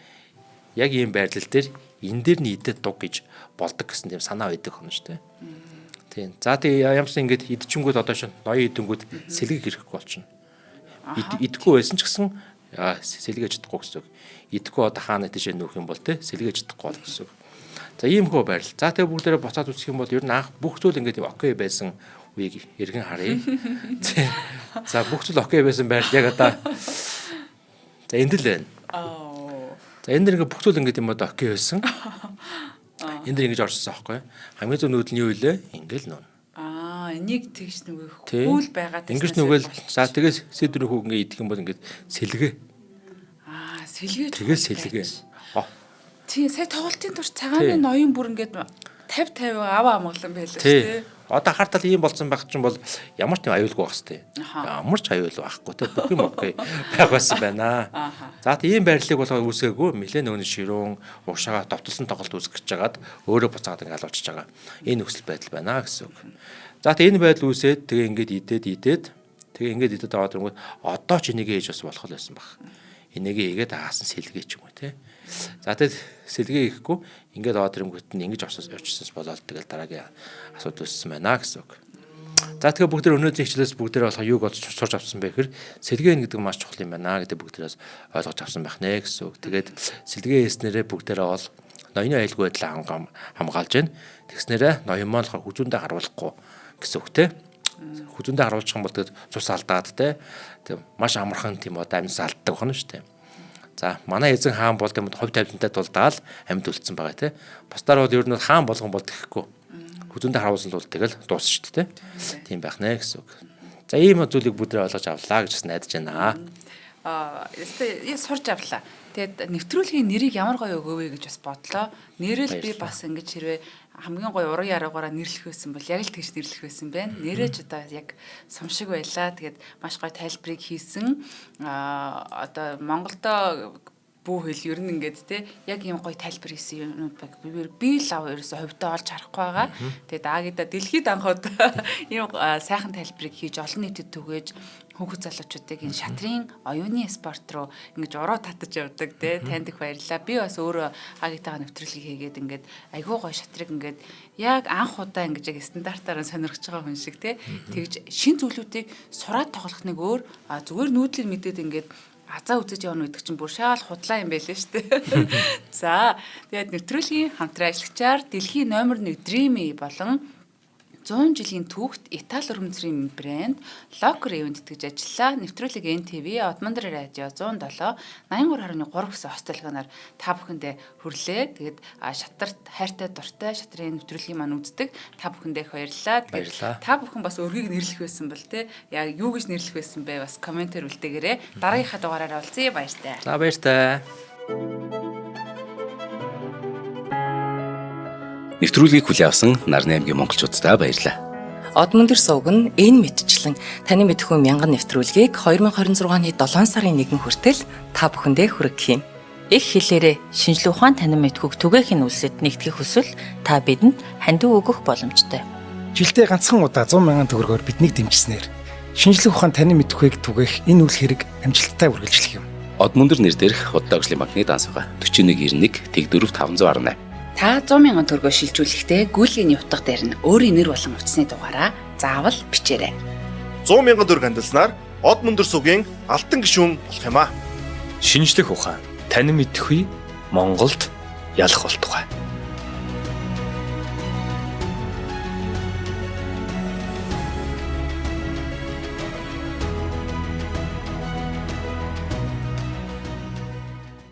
Яг ийм байрлал дээр энэ дээр нь идэт дуг гэж болдог гэсэн тийм санаа байдаг хүн шүү дээ. Тийм. За тэгээ ямарсан ингээд идчингүүд одоо шин ноён идэнгүүд сэлгэг хэрэггүй болчихно. Идэхгүй байсан ч гэсэн сэлгэж чадахгүй гэсэн үг. Идэхгүй одоо хаана тийшээ нөөх юм бол те сэлгэж чадахгүй бол гэсэн үг. За ийм хөө байрал. За тэгээ бүгдээрээ буцаад үзэх юм бол ер нь анх бүх зүйл ингээд окей байсан үеийг эргэн харъя. За бүх зүйл окей байсан байрал яг одоо за энд л байна. За энэ дэр ингээд бүх зүйл ингээд юм одоо окей байсан. Энд дэр ингэж орсон байхгүй. Хамгийн зөв нүүдэл нь юу вэ? Ингээл нөө. Энийг тэгж нөгөө хөл байгаад ингэж нүгэл за тэгээс сэдвэр хүүг ингээд идэх юм бол ингээд сэлгэ. Сэлгээ. Тэгээс сэлгэ. Тий, сая тоглолтын турш цагааны ноён бүр ингээд 50 аваа амгалан байлаа шүү дээ. Одоо хартал ийм болсон байх чинь бол ямар ч аюулгүй байх хэвээр. Ямар ч аюул байхгүй те бүх юм окей байх байсан байна. За тийм байрлалыг болгоо үүсгээгүй нэлээ нөгөөний ширүүн уушаага довтлсон тоглолт үүсгэж жагаад өөрөө буцаад ингээд алуулчихж байгаа. Энэ нөхцөл байдал байна гэсэн үг. За тэгээ энэ байдал үүсээд тэгээ ингээд идээд тэгээ ингээд идээд аваад ирэнгүүт одоо ч энийг ээж бас болох байсан баг. Энийг игээд аасан сэлгээ ч юм уу те. За тэгээд сэлгээ ихгүй ингээд аваад ирэнгүүт нь ингэж очсоос болоод тэгэл дараагийн асуудал үүссэн байна гэсэн үг. За тэгээ бүгд өнөөдрийн хичээлээс бүгдээ болохоо юуг олж сурч авсан бэ гэхээр сэлгээ гэдэг маш чухал юм байна гэдэг бүгдээс ойлгож авсан байх нэ гэсэн үг. Тэгээд сэлгээ хийснээрээ бүгдээрээ бол ноёны аюулгүй байдлаа хамгаалж байна. Тэгснээрээ ноён маань болохоор хүзүүндээ харуулахгүй гэсэн үг те. Хүзүүндээ харуулчих юм бол тэгээд цус алдаад те. Тэг маш амархан тийм одоо амьд алддаг байна шүү дээ. За манай эзэн хаан бол юм хувь тавилантай тулдаал амьд үлдсэн байгаа те. Бусдаар бол ер нь хаан болгон бол гэхгүй. Хүзүүндээ харуулсан бол тэгэл дуусна шүү дээ те. Тийм байх нэ гэсэн үг. За ийм зүйлийг бүгдээ ойлгож авлаа гэж найдаж байна. Я сурч авлаа. Тэгээд нэвтрүүлгийн нэрийг ямар гоё өгөөв гэж бас бодлоо. Нэрэл би бас ингэж хэрвээ хамгийн гоё уран яруугаараа нэрлэх байсан бол яг л тэгж нэрлэх байсан байна. Нэрэж одоо яг сумшиг байлаа. Тэгээд маш гоё тайлбарыг хийсэн. Одоо Монголдо бүү хэл ер нь ингээд те яг ийм гоё тайлбар хийсэн юмуд би л ерөөсө хувьдаа олж харахгүй байгаа. Тэгээд Агида дэлхийд анхад ийм сайхан тайлбарыг хийж олон нийтэд түгээж хүүхэд залуучуудыг энэ шатрын оюуны спорт руу ингэж уруу татаж явдаг те танд их баярлалаа. Би бас өөрөө Агитагаа нэвтрүүлгийг хийгээд ингээд айгүй гоё шатрыг ингээд яг анх удаа ингэж яг стандартаараа сонирхож байгаа хүн шиг те тэгж шин зүйлүүдийг сураад тоглох нэг өөр зүгээр нүүдлийг мэдээд ингээд азаа үзэж явна гэдэг чинь бүр шаал худлаа юм байлээ шүү дээ. За тэгээд нэвтрүүлгийн хамтран ажиллагчаар дэлхийн номер 1 Dreamy болон 100 жилийн түүхт Итали өргөмцрийн брэнд Locker Event гэж ажиллаа. Нэвтрүүлэг NTV, Одмондор радио 107 83.3 гэсэн хост толгойноор та бүхэндээ хүрлээ. Тэгээд шатарт хайртай дуртай шатрын нэвтрүүлгийн маань үздэг. Та бүхэндээ их баярлалаа. Та бүхэн бас өргөгийг нэрлэх байсан бол те яг юу гэж нэрлэх байсан бэ бас комментээр үлдээгээрэй. Дараагийнхаа дугаараараа уулзъя. Баяртай. За баяртай. Нэвтрүүлгийг хүлээн авсан Нарны аймгийн монголчуудаа баярлалаа. Одмондор сувг нь энэ мэдчлэн таны мэдхүй мянган нэвтрүүлгийг 2026 оны 7 сарын 1 хүртэл та бүхэндээ хүргэх юм. Их хэлээрээ шинжлэх ухаан танин мэдхүйг түгээхийн үлсэд нэгтгэх хүсвэл та бидэнд хандив өгөх боломжтой. Жилдээ ганцхан удаа 100,000 төгрөгөөр биднийг дэмжснээр шинжлэх ухаан танин мэдхүйг түгээх энэ үйл хэрэг амжилттай үргэлжлэх юм. Одмондор нэр дээрх Худал ажлын банкны дансгаа 4191 Тэг 4518. Та 100,000 төгрөгөөр шилжүүлэхдээ гүйлгээний утга дээр нь өөрийн нэр болон утасны дугаараа заавал бичээрэй. 100,000 төгрөг хандалснаар Одмондор сувгийн алтан гишүүн болох юм а. Шинжлэх ухаан, танин мэдхгүй Монголд ялах болтугай.